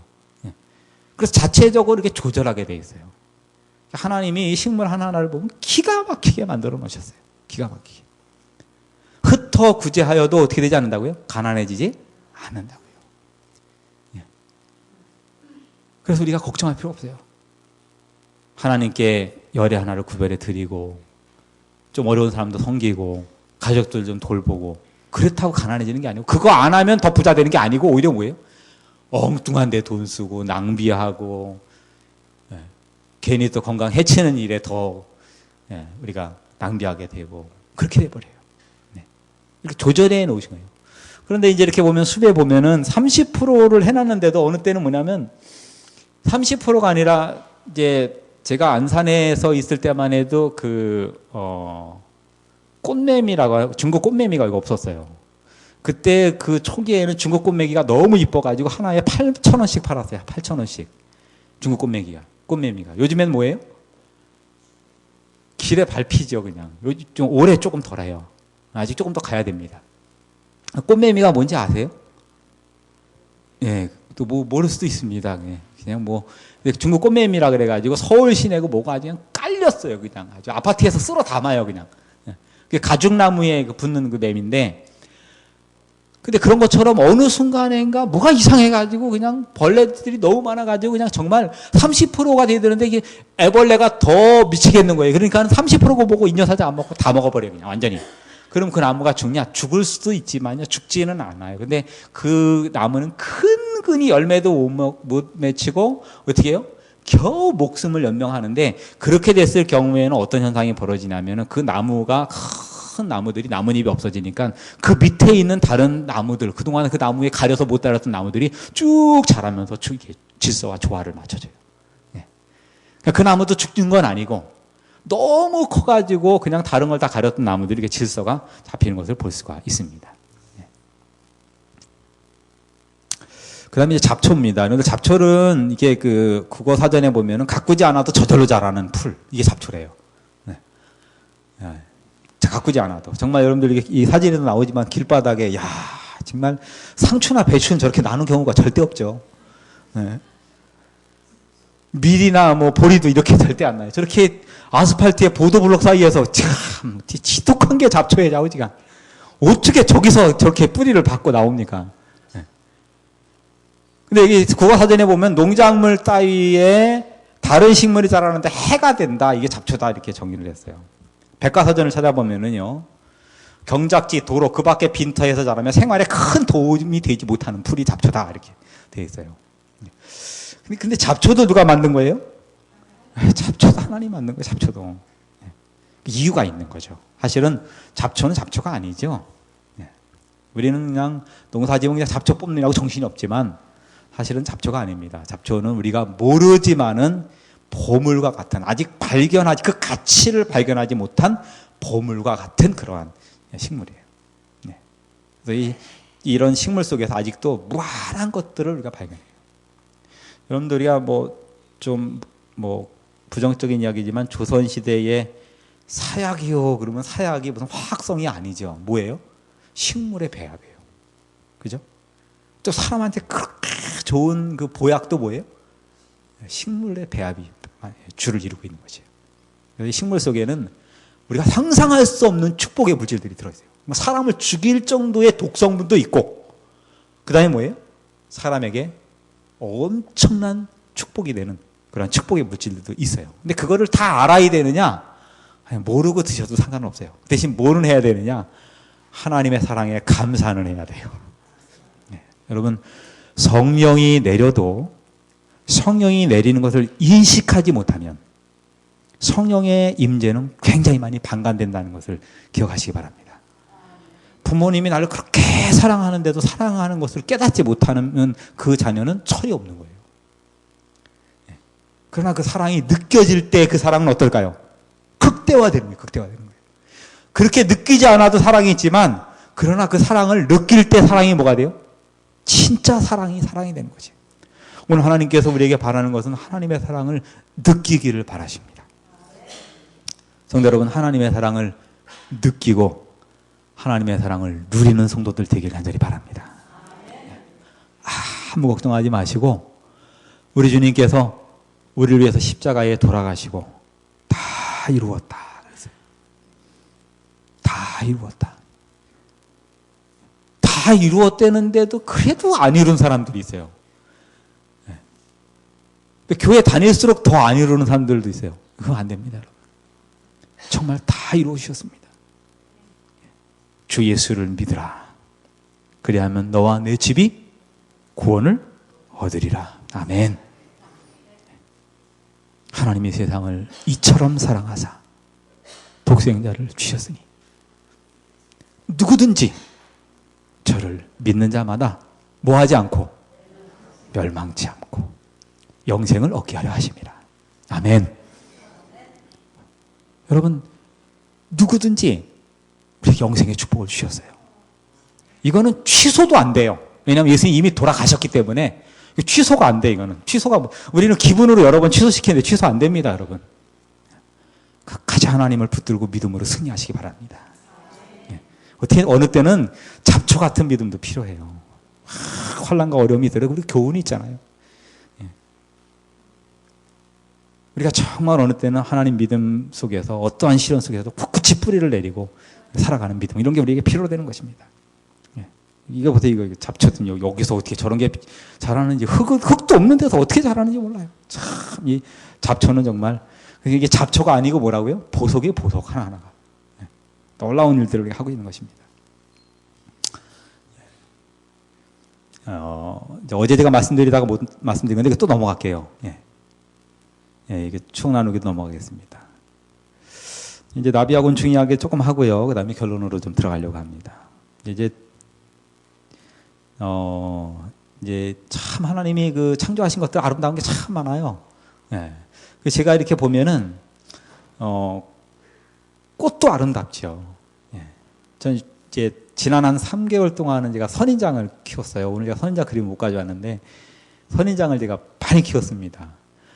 그래서 자체적으로 이렇게 조절하게 돼 있어요. 하나님이 이 식물 하나하나를 보면 기가 막히게 만들어 놓으셨어요. 기가 막히게. 흩어 구제하여도 어떻게 되지 않는다고요? 가난해지지 않는다고요. 그래서 우리가 걱정할 필요 없어요. 하나님께 열의 하나를 구별해 드리고, 좀 어려운 사람도 섬기고, 가족들 좀 돌보고, 그렇다고 가난해지는 게 아니고, 그거 안 하면 더 부자 되는 게 아니고, 오히려 뭐예요? 엉뚱한 데 돈 쓰고 낭비하고, 괜히 또 건강 해치는 일에 더 우리가 낭비하게 되고, 그렇게 돼버려요. 이렇게 조절해 놓으신 거예요. 그런데 이제 이렇게 보면 수배 보면은 30%를 해놨는데도 어느 때는 뭐냐면 30%가 아니라, 이제 제가 안산에서 있을 때만 해도 꽃매미라고, 중국 꽃매미가 이거 없었어요. 그때 그 초기에는 중국 꽃매미가 너무 이뻐가지고 하나에 8,000원씩 팔았어요. 8,000원씩. 중국 꽃매미가. 요즘엔 뭐예요? 길에 밟히죠, 그냥. 요즘 좀 올해 조금 덜해요. 아직 조금 더 가야 됩니다. 꽃매미가 뭔지 아세요? 예, 또 모를 수도 있습니다. 그냥 중국 꽃매미라 그래가지고 서울 시내고 뭐가 아주 그냥 깔렸어요. 그냥 아주 아파트에서 쓸어 담아요, 그냥. 가죽나무에 붙는 그 매미인데, 근데 그런 것처럼 어느 순간인가 뭐가 이상해가지고 그냥 벌레들이 너무 많아가지고 그냥 정말 30%가 돼야 되는데, 이게 애벌레가 더 미치겠는 거예요. 그러니까 30%고 보고 인연사자 안 먹고 다 먹어버려요, 그냥 완전히. 그럼 그 나무가 죽냐? 죽을 수도 있지만요, 죽지는 않아요. 근데 그 나무는 근근히 열매도 못 맺히고 어떻게 해요? 겨우 목숨을 연명하는데, 그렇게 됐을 경우에는 어떤 현상이 벌어지냐면은 그 나무가, 큰 나무들이 나뭇잎이 없어지니까 그 밑에 있는 다른 나무들, 그동안 그 나무에 가려서 못 자랐던 나무들이 쭉 자라면서 질서와 조화를 맞춰줘요. 그러니까 그 나무도 죽는 건 아니고, 너무 커가지고 그냥 다른 걸 다 가렸던 나무들이 이렇게 질서가 잡히는 것을 볼 수가 있습니다. 그 다음에 이제 잡초입니다. 그런데 잡초는 이게 그 국어 사전에 보면은 가꾸지 않아도 저절로 자라는 풀, 이게 잡초래요. 가꾸지 않아도. 정말 여러분들 이 사진에도 나오지만 길바닥에, 정말 상추나 배추는 저렇게 나는 경우가 절대 없죠. 밀이나 보리도 이렇게 절대 안 나요. 저렇게 아스팔트에 보도블록 사이에서 참 지독한 게 잡초에 나오지가. 어떻게 저기서 저렇게 뿌리를 받고 나옵니까? 근데 이게 국어사전에 보면 농작물 따위에 다른 식물이 자라는데 해가 된다, 이게 잡초다, 이렇게 정의를 했어요. 백과사전을 찾아보면은요, 경작지, 도로, 그 밖에 빈터에서 자라면 생활에 큰 도움이 되지 못하는 풀이 잡초다, 이렇게 되어 있어요. 근데 잡초도 누가 만든 거예요? 잡초도 하나님 만든 거예요, 잡초도. 이유가 있는 거죠. 사실은 잡초는 잡초가 아니죠. 우리는 그냥 농사지으면 그냥 잡초 뽑느라고 정신이 없지만, 사실은 잡초가 아닙니다. 잡초는 우리가 모르지만은 보물과 같은, 아직 발견하지, 그 가치를 발견하지 못한 보물과 같은 그러한 식물이에요. 네. 그래서 이런 식물 속에서 아직도 무한한 것들을 우리가 발견해요. 여러분들, 우리가 부정적인 이야기지만 조선시대에 사약이요 그러면 사약이 무슨 화학성이 아니죠. 뭐예요? 식물의 배합이에요. 그죠? 또 사람한테 그렇게 좋은 그 보약도 뭐예요? 식물의 배합이 주를 이루고 있는 거죠. 그래서 식물 속에는 우리가 상상할 수 없는 축복의 물질들이 들어있어요. 사람을 죽일 정도의 독성분도 있고, 그 다음에 뭐예요? 사람에게 엄청난 축복이 되는 그런 축복의 물질들도 있어요. 근데 그거를 다 알아야 되느냐? 모르고 드셔도 상관은 없어요. 대신 뭐는 해야 되느냐? 하나님의 사랑에 감사는 해야 돼요. 네. 여러분, 성령이 내려도 성령이 내리는 것을 인식하지 못하면 성령의 임재는 굉장히 많이 방관된다는 것을 기억하시기 바랍니다. 부모님이 나를 그렇게 사랑하는데도 사랑하는 것을 깨닫지 못하는 그 자녀는 철이 없는 거예요. 네. 그러나 그 사랑이 느껴질 때 그 사랑은 어떨까요? 극대화되는 거예요. 극대화되는 거예요. 그렇게 느끼지 않아도 사랑이 있지만, 그러나 그 사랑을 느낄 때 사랑이 뭐가 돼요? 진짜 사랑이 되는 거지. 오늘 하나님께서 우리에게 바라는 것은 하나님의 사랑을 느끼기를 바라십니다. 성도 여러분, 하나님의 사랑을 느끼고 하나님의 사랑을 누리는 성도들 되기를 간절히 바랍니다. 아무 걱정하지 마시고, 우리 주님께서 우리를 위해서 십자가에 돌아가시고 다 이루었다. 다 이루었다. 다 이루었다는데도 그래도 안 이룬 사람들이 있어요. 교회 다닐수록 더 안 이루는 사람들도 있어요. 그건 안 됩니다, 여러분. 정말 다 이루어주셨습니다. 주 예수를 믿으라. 그리하면 너와 내 집이 구원을 얻으리라. 아멘. 하나님이 세상을 이처럼 사랑하사 독생자를 주셨으니 누구든지 저를 믿는 자마다 뭐하지 않고 멸망치 않고 영생을 얻게 하려 하심이라. 아멘. 여러분, 누구든지 우리에게 영생의 축복을 주셨어요. 이거는 취소도 안 돼요. 왜냐하면 예수님이 이미 돌아가셨기 때문에 취소가 안 돼. 이거는 취소가, 우리는 기분으로 여러 번 취소시키는데 취소 안 됩니다, 여러분. 끝까지 하나님을 붙들고 믿음으로 승리하시기 바랍니다. 어떻게 어느 때는 잡초 같은 믿음도 필요해요. 환난과 어려움이 있더라도 우리 교훈이 있잖아요. 우리가 정말 어느 때는 하나님 믿음 속에서 어떠한 시련 속에서도 꿋꿋이 뿌리를 내리고 살아가는 믿음, 이런 게 우리에게 필요로 되는 것입니다. 이거 보세요. 이거 잡초든 여기서 어떻게 저런 게 자라는지, 흙도 없는 데서 어떻게 자라는지 몰라요. 참, 이 잡초는 정말, 이게 잡초가 아니고 뭐라고요? 보석이에요, 보석 하나하나가. 놀라운 일들을 우리가 하고 있는 것입니다. 어제 제가 말씀드리다가 못 말씀드린 건데 또 넘어갈게요. 이게 추억 나누기도 넘어가겠습니다. 이제 나비와 곤충 이야기 조금 하고요. 그 다음에 결론으로 좀 들어가려고 합니다. 이제 참 하나님이 그 창조하신 것들 아름다운 게 참 많아요. 제가 이렇게 보면은, 꽃도 아름답죠. 전 이제 지난 한 3개월 동안은 제가 선인장을 키웠어요. 오늘 제가 선인장 그림 못 가져왔는데, 선인장을 제가 많이 키웠습니다.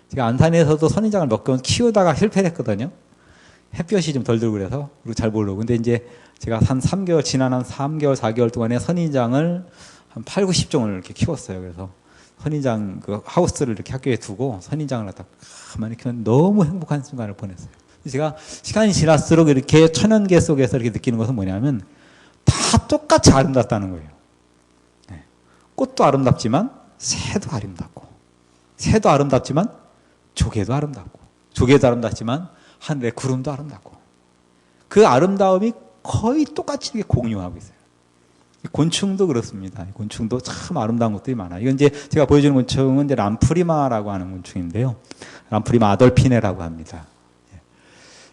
제가 안산에서도 선인장을 몇 번 키우다가 실패를 했거든요. 햇볕이 좀 덜 들고 그래서, 그리고 잘 모르고. 근데 이제 제가 지난 한 3개월, 4개월 동안에 선인장을 한 8, 90종을 이렇게 키웠어요. 그래서 선인장 그 하우스를 이렇게 학교에 두고 선인장을 갖다 가만히 키우면 너무 행복한 순간을 보냈어요. 제가 시간이 지날수록 이렇게 천연계 속에서 이렇게 느끼는 것은 뭐냐면 다 똑같이 아름답다는 거예요. 꽃도 아름답지만 새도 아름답고, 새도 아름답지만 조개도 아름답고, 조개도 아름답지만 하늘의 구름도 아름답고, 그 아름다움이 거의 똑같이 이렇게 공유하고 있어요. 곤충도 그렇습니다. 곤충도 참 아름다운 것들이 많아요. 이건 이제 제가 보여주는 곤충은 이제 람프리마라고 하는 곤충인데요. 람프리마 아돌피네라고 합니다.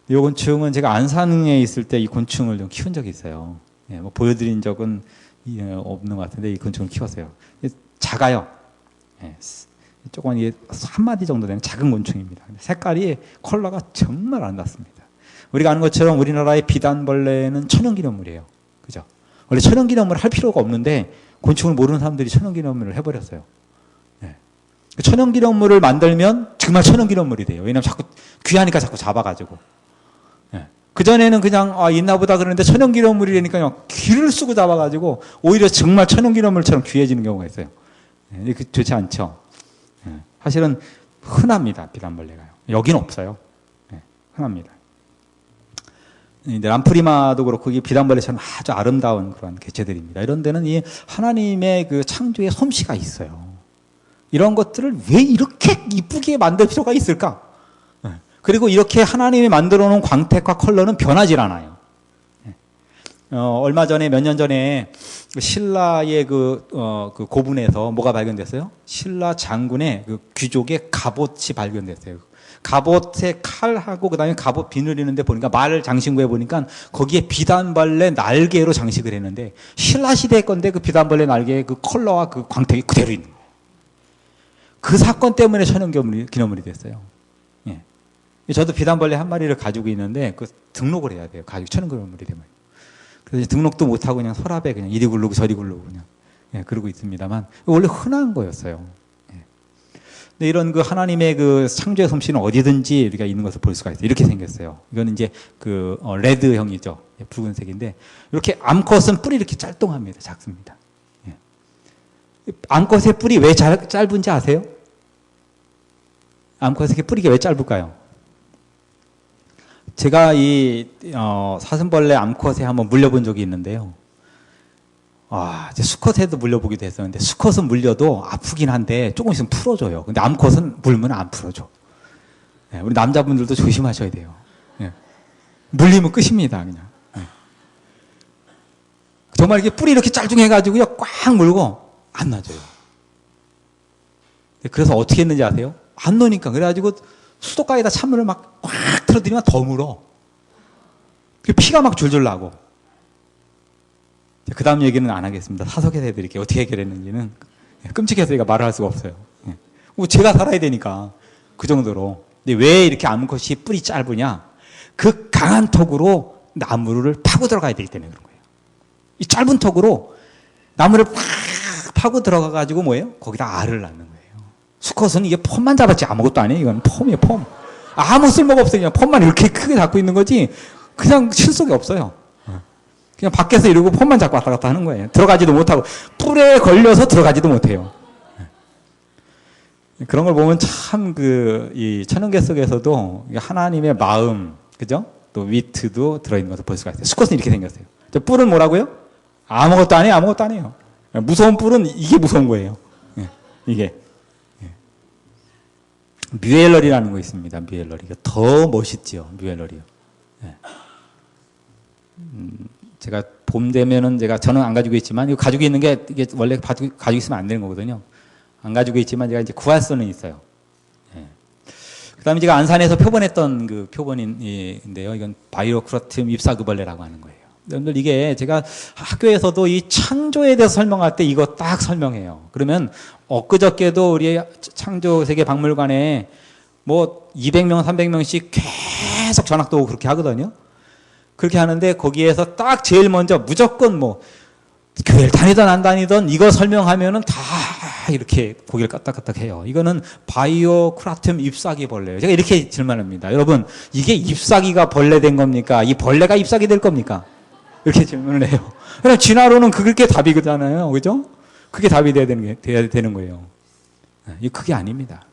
이 곤충은 제가 안산에 있을 때 이 곤충을 좀 키운 적이 있어요. 보여드린 적은 없는 것 같은데 이 곤충을 키웠어요. 작아요. 예, 조금 이게 한 마디 정도 되는 작은 곤충입니다. 색깔이 컬러가 정말 아름답습니다. 우리가 아는 것처럼 우리나라의 비단벌레는 천연기념물이에요. 그죠? 원래 천연기념물을 할 필요가 없는데 곤충을 모르는 사람들이 천연기념물을 해버렸어요. 예. 천연기념물을 만들면 정말 천연기념물이 돼요. 왜냐하면 자꾸 귀하니까 자꾸 잡아가지고. 예. 그전에는 그냥 있나 보다 그러는데 천연기념물이라니까 그냥 귀를 쓰고 잡아가지고 오히려 정말 천연기념물처럼 귀해지는 경우가 있어요. 예. 좋지 않죠. 예. 사실은 흔합니다. 비단벌레가요. 여기는 없어요. 예. 흔합니다. 람프리마도 그렇고 이게 비단벌레처럼 아주 아름다운 그런 개체들입니다. 이런 데는 이 하나님의 그 창조의 솜씨가 있어요. 이런 것들을 왜 이렇게 이쁘게 만들 필요가 있을까? 그리고 이렇게 하나님이 만들어 놓은 광택과 컬러는 변하질 않아요. 얼마 전에 몇 년 전에 신라의 그 고분에서 뭐가 발견됐어요? 신라 장군의 그 귀족의 갑옷이 발견됐어요. 갑옷에 칼하고 그다음에 갑옷 비늘이는데 보니까 말 장신구에 보니까 거기에 비단벌레 날개로 장식을 했는데 신라 시대 건데 그 비단벌레 날개의 그 컬러와 그 광택이 그대로 있는 거예요. 그 사건 때문에 천연기념물이 됐어요. 예. 저도 비단벌레 한 마리를 가지고 있는데 그 등록을 해야 돼요. 가지고 천연기념물이 되면. 그래서 등록도 못 하고 그냥 서랍에 그냥 이리 굴르고 저리 굴르고 그냥 그러고 있습니다만 원래 흔한 거였어요. 근데 이런 그 하나님의 그 창조의 솜씨는 어디든지 우리가 있는 것을 볼 수가 있어요. 이렇게 생겼어요. 이거는 이제 그 레드형이죠. 붉은색인데 이렇게 암컷은 뿔이 이렇게 짤뚱합니다. 작습니다. 암컷의 뿔이 왜 짧은지 아세요? 암컷의 뿔이 왜 짧을까요? 제가 이 사슴벌레 암컷에 한번 물려본 적이 있는데요. 이제 수컷에도 물려보기도 했었는데 수컷은 물려도 아프긴 한데 조금 있으면 풀어줘요. 근데 암컷은 물면 안 풀어줘. 우리 남자분들도 조심하셔야 돼요. 물리면 끝입니다. 그냥. 정말 이렇게 뿔이 이렇게 짤중해가지고요 꽉 물고 안 놔줘요. 그래서 어떻게 했는지 아세요? 안 노니까. 그래가지고 수도가에다 찬물을 막 꽉 틀어드리면 더 물어. 피가 막 줄줄 나고. 그 다음 얘기는 안 하겠습니다. 사석에서 해드릴게요. 어떻게 해결했는지는. 끔찍해서 제가 말을 할 수가 없어요. 제가 살아야 되니까. 그 정도로. 근데 왜 이렇게 암컷이 뿔이 짧으냐? 그 강한 턱으로 나무를 파고 들어가야 되기 때문에 그런 거예요. 이 짧은 턱으로 나무를 팍 파고 들어가가지고 뭐예요? 거기다 알을 낳는 거예요. 수컷은 이게 폼만 잡았지 아무것도 아니에요. 이건 폼이에요, 폼. 아무 쓸모가 없어요. 그냥 폼만 이렇게 크게 잡고 있는 거지 그냥 실속이 없어요. 그냥 밖에서 이러고 폼만 잡고 왔다 갔다 하는 거예요. 들어가지도 못하고 뿔에 걸려서 들어가지도 못해요. 그런 걸 보면 참 이 천연계 속에서도 하나님의 마음, 그죠? 또 위트도 들어있는 것을 볼 수가 있어요. 수컷은 이렇게 생겼어요. 뿔은 뭐라고요? 아무것도 아니에요. 아무것도 아니에요. 무서운 뿔은 이게 무서운 거예요. 이게. 뮤엘러리라는 거 있습니다. 뮤엘러리. 더 멋있지요. 뮤엘러리요. 제가 봄 되면은 저는 안 가지고 있지만 이거 가지고 있는 게 이게 원래 가지고 있으면 안 되는 거거든요. 안 가지고 있지만 제가 이제 구할 수는 있어요. 그다음에 제가 안산에서 표본했던 그 표본인데요. 이건 바이오크라티움 잎사귀벌레라고 하는 거예요. 여러분들 이게 제가 학교에서도 이 창조에 대해서 설명할 때 이거 딱 설명해요. 그러면 엊그저께도 우리 창조세계 박물관에 뭐 200명, 300명씩 계속 전학도 오고 그렇게 하거든요. 그렇게 하는데 거기에서 딱 제일 먼저 무조건 뭐 교회를 다니든 안 다니든 이거 설명하면은 다 이렇게 고개를 까딱까딱 해요. 이거는 바이오크라티움 잎사귀벌레예요. 제가 이렇게 질문합니다. 여러분, 이게 잎사귀가 벌레 된 겁니까? 이 벌레가 잎사귀 될 겁니까? 이렇게 질문을 해요. 그럼 진화론은 그게 답이잖아요. 그죠? 그게 답이 돼야 되는 거예요. 그게 아닙니다.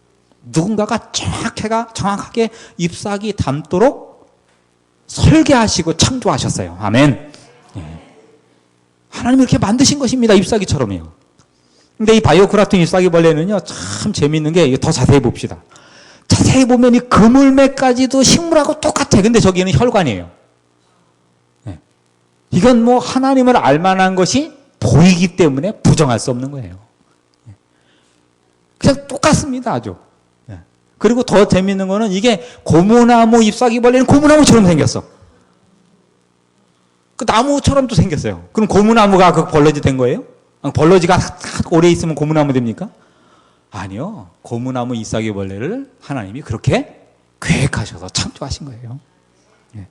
누군가가 정확하게 잎사귀 닮도록 설계하시고 창조하셨어요. 아멘. 하나님이 이렇게 만드신 것입니다. 잎사귀처럼요. 근데 이 바이오크라티움 잎사귀벌레는요, 참 재밌는 게, 더 자세히 봅시다. 자세히 보면 이 그물매까지도 식물하고 똑같아. 근데 저기는 혈관이에요. 이건 뭐 하나님을 알만한 것이 보이기 때문에 부정할 수 없는 거예요. 그냥 똑같습니다. 아주. 그리고 더 재밌는 거는 이게 고무나무 잎사귀벌레는 고무나무처럼 생겼어. 그 나무처럼 또 생겼어요. 그럼 고무나무가 그 벌러지 된 거예요? 벌러지가 오래 있으면 고무나무 됩니까? 아니요. 고무나무 잎사귀벌레를 하나님이 그렇게 계획하셔서 창조하신 거예요. 예.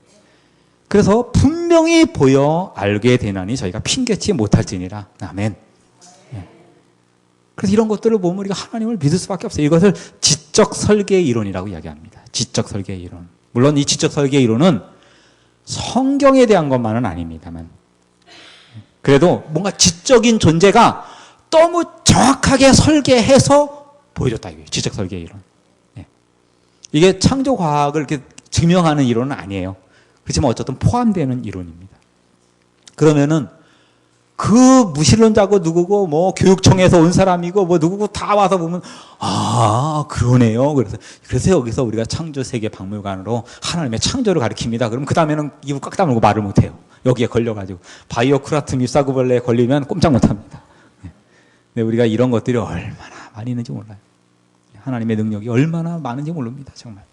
그래서 분명히 보여 알게 되나니 저희가 핑계치 못할지니라. 아멘. 예. 그래서 이런 것들을 보면 우리가 하나님을 믿을 수밖에 없어요. 이것을 지적 설계 이론이라고 이야기합니다. 지적 설계 이론. 물론 이 지적 설계 이론은 성경에 대한 것만은 아닙니다만, 그래도 뭔가 지적인 존재가 너무 정확하게 설계해서 보여줬다 이거예요. 지적 설계 이론. 예. 이게 창조 과학을 이렇게 증명하는 이론은 아니에요. 그렇지만 어쨌든 포함되는 이론입니다. 그러면은 그 무신론자고 누구고 뭐 교육청에서 온 사람이고 뭐 누구고 다 와서 보면 그러네요. 그래서 여기서 우리가 창조세계 박물관으로 하나님의 창조를 가리킵니다. 그럼 그 다음에는 입을 꽉 다물고 말을 못해요. 여기에 걸려가지고 바이오크라툼 잎사귀벌레에 걸리면 꼼짝 못합니다. 근데 우리가 이런 것들이 얼마나 많이 있는지 몰라요. 하나님의 능력이 얼마나 많은지 모릅니다. 정말.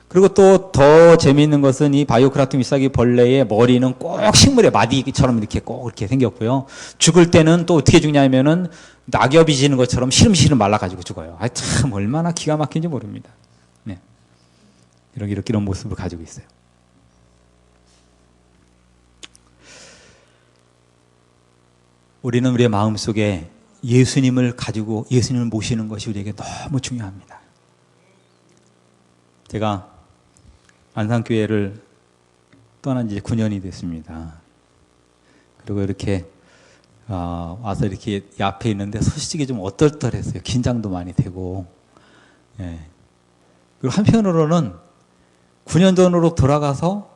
그리고 또 더 재미있는 것은 이 바이오크라툼 잎사귀벌레의 머리는 꼭 식물의 마디처럼 이렇게 꼭 이렇게 생겼고요. 죽을 때는 또 어떻게 죽냐면은 낙엽이 지는 것처럼 시름시름 말라가지고 죽어요. 참 얼마나 기가 막힌지 모릅니다. 네. 이런 모습을 가지고 있어요. 우리는 우리의 마음속에 예수님을 가지고 예수님을 모시는 것이 우리에게 너무 중요합니다. 제가 안산교회를 떠난 지 9년이 됐습니다. 그리고 이렇게 와서 이렇게 앞에 있는데 솔직히 좀 어떨떨했어요. 긴장도 많이 되고. 예. 그리고 한편으로는 9년 전으로 돌아가서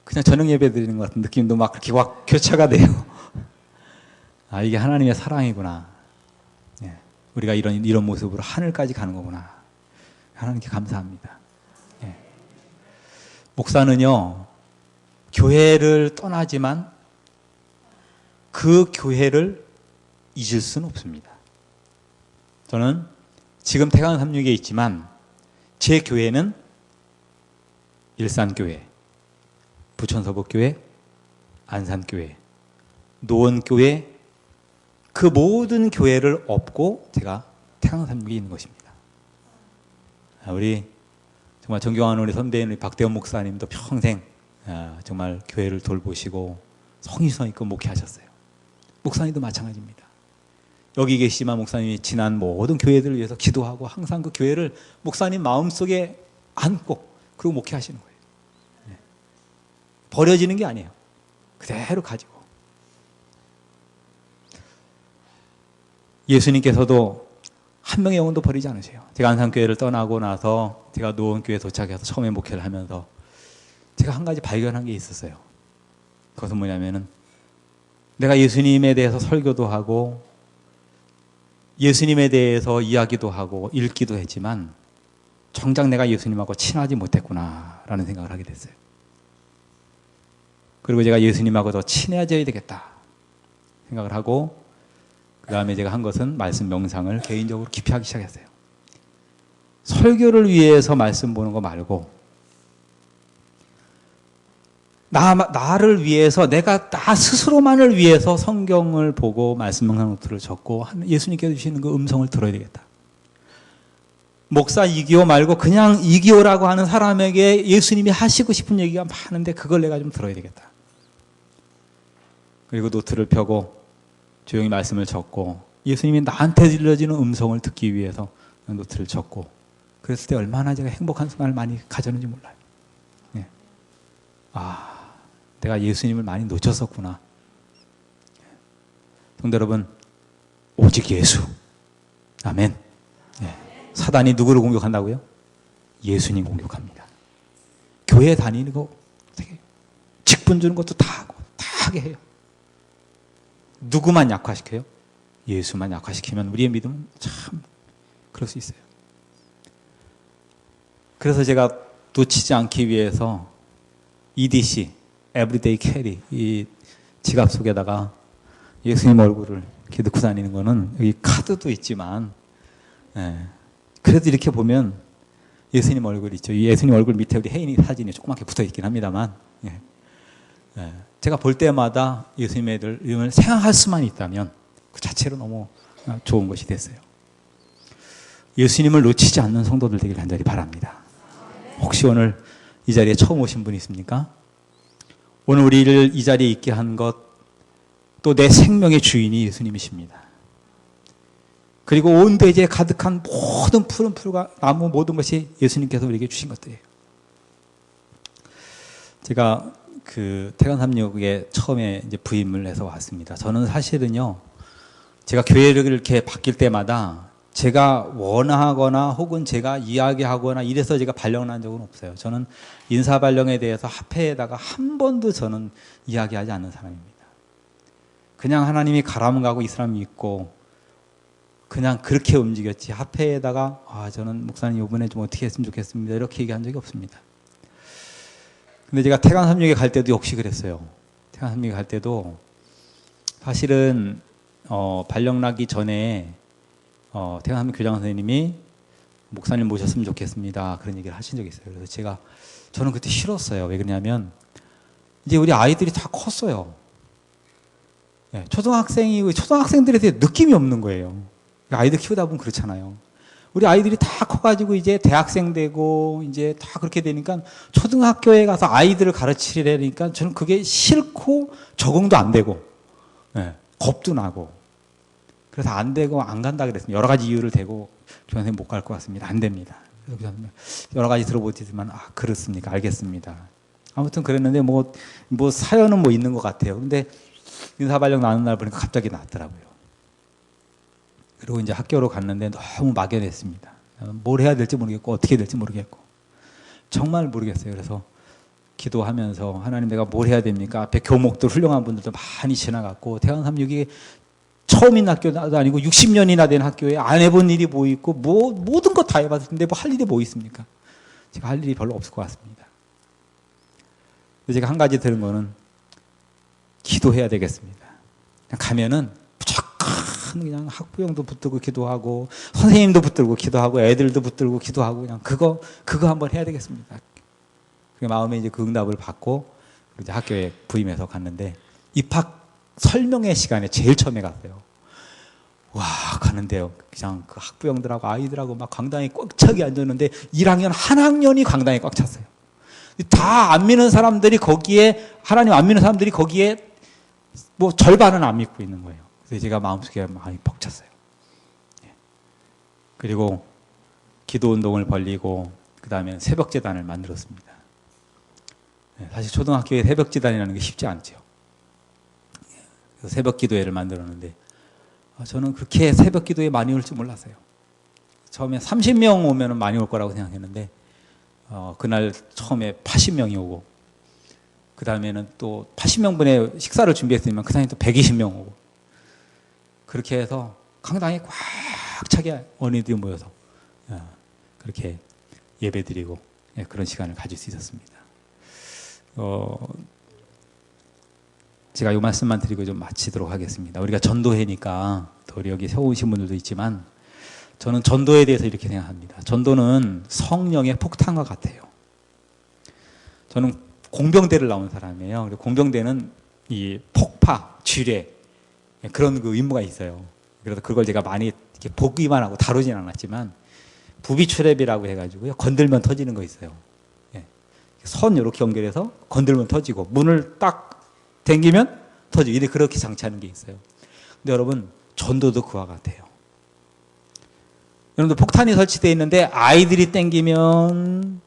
그냥 저녁 예배 드리는 것 같은 느낌도 막 그렇게 확 교차가 돼요. 이게 하나님의 사랑이구나. 예. 우리가 이런 모습으로 하늘까지 가는 거구나. 하나님께 감사합니다. 목사는요, 교회를 떠나지만 그 교회를 잊을 수는 없습니다. 저는 지금 태강 36에 있지만 제 교회는 일산교회, 부천서북교회, 안산교회, 노원교회, 그 모든 교회를 업고 제가 태강 36에 있는 것입니다. 우리 정말 존경하는 우리 선배인 우리 박대원 목사님도 평생 정말 교회를 돌보시고 성의성 있고 목회하셨어요. 목사님도 마찬가지입니다. 여기 계시지만 목사님이 지난 모든 교회들을 위해서 기도하고 항상 그 교회를 목사님 마음속에 안고 그리고 목회하시는 거예요. 네. 버려지는 게 아니에요. 그대로 가지고. 예수님께서도 한 명의 영혼도 버리지 않으세요. 제가 안산교회를 떠나고 나서 제가 노원교회에 도착해서 처음에 목회를 하면서 제가 한 가지 발견한 게 있었어요. 그것은 뭐냐면은 내가 예수님에 대해서 설교도 하고 예수님에 대해서 이야기도 하고 읽기도 했지만 정작 내가 예수님하고 친하지 못했구나라는 생각을 하게 됐어요. 그리고 제가 예수님하고 더 친해져야 되겠다 생각을 하고 그 다음에 제가 한 것은 말씀 명상을 개인적으로 깊이 하기 시작했어요. 설교를 위해서 말씀 보는 거 말고 나를 위해서 내가 나 스스로만을 위해서 성경을 보고 말씀 명상 노트를 적고 예수님께서 주시는 그 음성을 들어야 되겠다. 목사 이기호 말고 그냥 이기호라고 하는 사람에게 예수님이 하시고 싶은 얘기가 많은데 그걸 내가 좀 들어야 되겠다. 그리고 노트를 펴고 조용히 말씀을 적고 예수님이 나한테 들려지는 음성을 듣기 위해서 노트를 적고 그랬을 때 얼마나 제가 행복한 순간을 많이 가졌는지 몰라요. 네. 내가 예수님을 많이 놓쳤었구나. 성도 여러분, 오직 예수. 아멘. 네. 사단이 누구를 공격한다고요? 예수님 공격합니다. 교회 다니는 거 직분 주는 것도 다 하고 다 하게 해요. 누구만 약화시켜요? 예수만 약화시키면 우리의 믿음은 참 그럴 수 있어요. 그래서 제가 놓치지 않기 위해서 EDC, Everyday Carry, 이 지갑 속에다가 예수님 얼굴을 이렇게 넣고 다니는 거는 여기 카드도 있지만 그래도 이렇게 보면 예수님 얼굴 있죠. 이 예수님 얼굴 밑에 우리 혜인이 사진이 조그맣게 붙어 있긴 합니다만 제가 볼 때마다 예수님의 이름을 생각할 수만 있다면 그 자체로 너무 좋은 것이 됐어요. 예수님을 놓치지 않는 성도들 되길 간절히 바랍니다. 혹시 오늘 이 자리에 처음 오신 분 있습니까? 오늘 우리를 이 자리에 있게 한 것, 또 내 생명의 주인이 예수님이십니다. 그리고 온 대지에 가득한 모든 푸른 풀과 나무 모든 것이 예수님께서 우리에게 주신 것들이에요. 제가 그 태관삼육에 처음에 이제 부임을 해서 왔습니다. 저는 사실은요, 제가 교회를 이렇게 바뀔 때마다 제가 원하거나 혹은 제가 이야기하거나 이래서 제가 발령난 적은 없어요. 저는 인사 발령에 대해서 합회에다가 한 번도 저는 이야기하지 않는 사람입니다. 그냥 하나님이 가라면 가고 이 사람이 있고 그냥 그렇게 움직였지, 합회에다가 저는 목사님 이번에 좀 어떻게 했으면 좋겠습니다 이렇게 얘기한 적이 없습니다. 근데 제가 태관삼육에 갈 때도 역시 그랬어요. 태관삼육에 갈 때도 사실은 발령나기 전에 태관삼육 교장 선생님이 목사님 모셨으면 좋겠습니다 그런 얘기를 하신 적이 있어요. 그래서 저는 그때 싫었어요. 왜 그러냐면 이제 우리 아이들이 다 컸어요. 네, 초등학생들에 대해 느낌이 없는 거예요. 아이들 키우다 보면 그렇잖아요. 우리 아이들이 다 커가지고 이제 대학생 되고 이제 다 그렇게 되니까 초등학교에 가서 아이들을 가르치려니까 저는 그게 싫고 적응도 안 되고, 네, 겁도 나고. 그래서 안 되고 안 간다 그랬습니다. 여러 가지 이유를 대고 교장선생님 못 갈 것 같습니다. 안 됩니다. 그래서 여러 가지 들어보지만 그렇습니까? 알겠습니다. 아무튼 그랬는데 뭐 사연은 뭐 있는 것 같아요. 근데 인사발령 나는 날 보니까 갑자기 나왔더라고요. 그리고 이제 학교로 갔는데 너무 막연했습니다. 뭘 해야 될지 모르겠고 어떻게 될지 모르겠고 정말 모르겠어요. 그래서 기도하면서 하나님 내가 뭘 해야 됩니까? 앞에 교목들 훌륭한 분들도 많이 지나갔고 태관삼육이 처음인 학교도 아니고 60년이나 된 학교에 안 해본 일이 뭐 있고 모든 거 다 해봤는데 뭐 할 일이 뭐 있습니까? 제가 할 일이 별로 없을 것 같습니다. 제가 한 가지 들은 거는 기도해야 되겠습니다. 가면은 무조건 그냥 학부형도 붙들고 기도하고 선생님도 붙들고 기도하고 애들도 붙들고 기도하고 그냥 그거 한번 해야 되겠습니다. 그 마음에 이제 그 응답을 받고 이제 학교에 부임해서 갔는데 입학 설명회 시간에 제일 처음에 갔어요. 와, 가는데요. 그냥 그 학부형들하고 아이들하고 막 강당에 꽉 차게 앉았는데 1학년 한 학년이 강당에 꽉 찼어요. 다 안 믿는 사람들이 거기에 하나님 안 믿는 사람들이 거기에 뭐 절반은 안 믿고 있는 거예요. 그래서 제가 마음속에 많이 벅찼어요. 그리고 기도 운동을 벌리고 그 다음에 새벽 재단을 만들었습니다. 사실 초등학교에 새벽 재단이라는 게 쉽지 않죠. 그래서 새벽 기도회를 만들었는데 저는 그렇게 새벽 기도에 많이 올 줄 몰랐어요. 처음에 30명 오면 많이 올 거라고 생각했는데 그날 처음에 80명이 오고 그 다음에는 또 80명분의 식사를 준비했으면 그 다음에 또 120명 오고 그렇게 해서 강당에 꽉 차게 어린이들이 모여서 그렇게 예배드리고 그런 시간을 가질 수 있었습니다. 제가 이 말씀만 드리고 좀 마치도록 하겠습니다. 우리가 전도회니까 더 여기 세우신 분들도 있지만 저는 전도에 대해서 이렇게 생각합니다. 전도는 성령의 폭탄과 같아요. 저는 공병대를 나온 사람이에요. 그리고 공병대는 이 폭파, 쥐뢰 그런 그 임무가 있어요. 그래서 그걸 제가 많이 이렇게 보기만 하고 다루진 않았지만 부비출랩이라고 해가지고요. 건들면 터지는 거 있어요. 선 이렇게 연결해서 건들면 터지고 문을 딱 당기면 터지고 이렇게 그렇게 장치하는 게 있어요. 근데 여러분 전도도 그와 같아요. 여러분들 폭탄이 설치되어 있는데 아이들이 당기면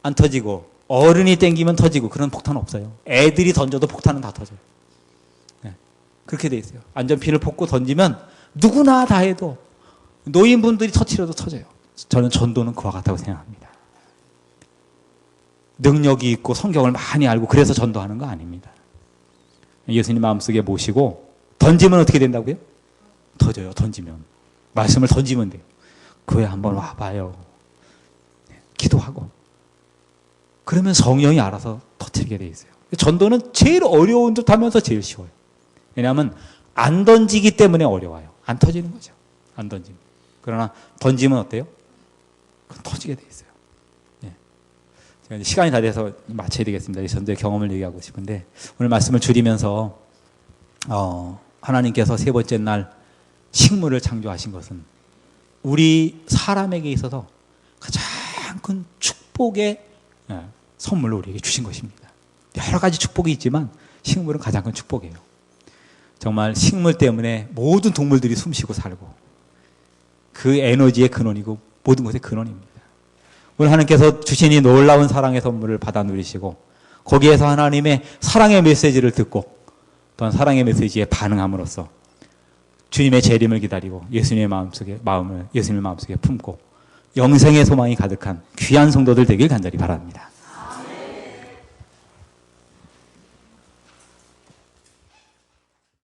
안 터지고 어른이 당기면 터지고 그런 폭탄은 없어요. 애들이 던져도 폭탄은 다 터져요. 그렇게 돼 있어요. 안전핀을 뽑고 던지면 누구나 다 해도 노인분들이 터치려도 터져요. 저는 전도는 그와 같다고 생각합니다. 능력이 있고 성경을 많이 알고 그래서 전도하는 거 아닙니다. 예수님 마음속에 모시고 던지면 어떻게 된다고요? 터져요. 던지면. 말씀을 던지면 돼요. 교회 한번 와봐요. 기도하고. 그러면 성령이 알아서 터뜨리게 돼 있어요. 전도는 제일 어려운 듯 하면서 제일 쉬워요. 왜냐하면 안 던지기 때문에 어려워요. 안 터지는 거죠. 안 던지면. 그러나 던지면 어때요? 그건 터지게 돼 있어요. 제가 이제 시간이 다 돼서 마쳐야 되겠습니다. 전도의 경험을 얘기하고 싶은데 오늘 말씀을 줄이면서 하나님께서 세 번째 날 식물을 창조하신 것은 우리 사람에게 있어서 가장 큰 축복의 선물로 우리에게 주신 것입니다. 여러 가지 축복이 있지만 식물은 가장 큰 축복이에요. 정말 식물 때문에 모든 동물들이 숨쉬고 살고 그 에너지의 근원이고 모든 것의 근원입니다. 오늘 하나님께서 주신 이 놀라운 사랑의 선물을 받아 누리시고 거기에서 하나님의 사랑의 메시지를 듣고 또한 사랑의 메시지에 반응함으로써 주님의 재림을 기다리고 예수님의 마음을 예수님의 마음속에 품고 영생의 소망이 가득한 귀한 성도들 되길 간절히 바랍니다.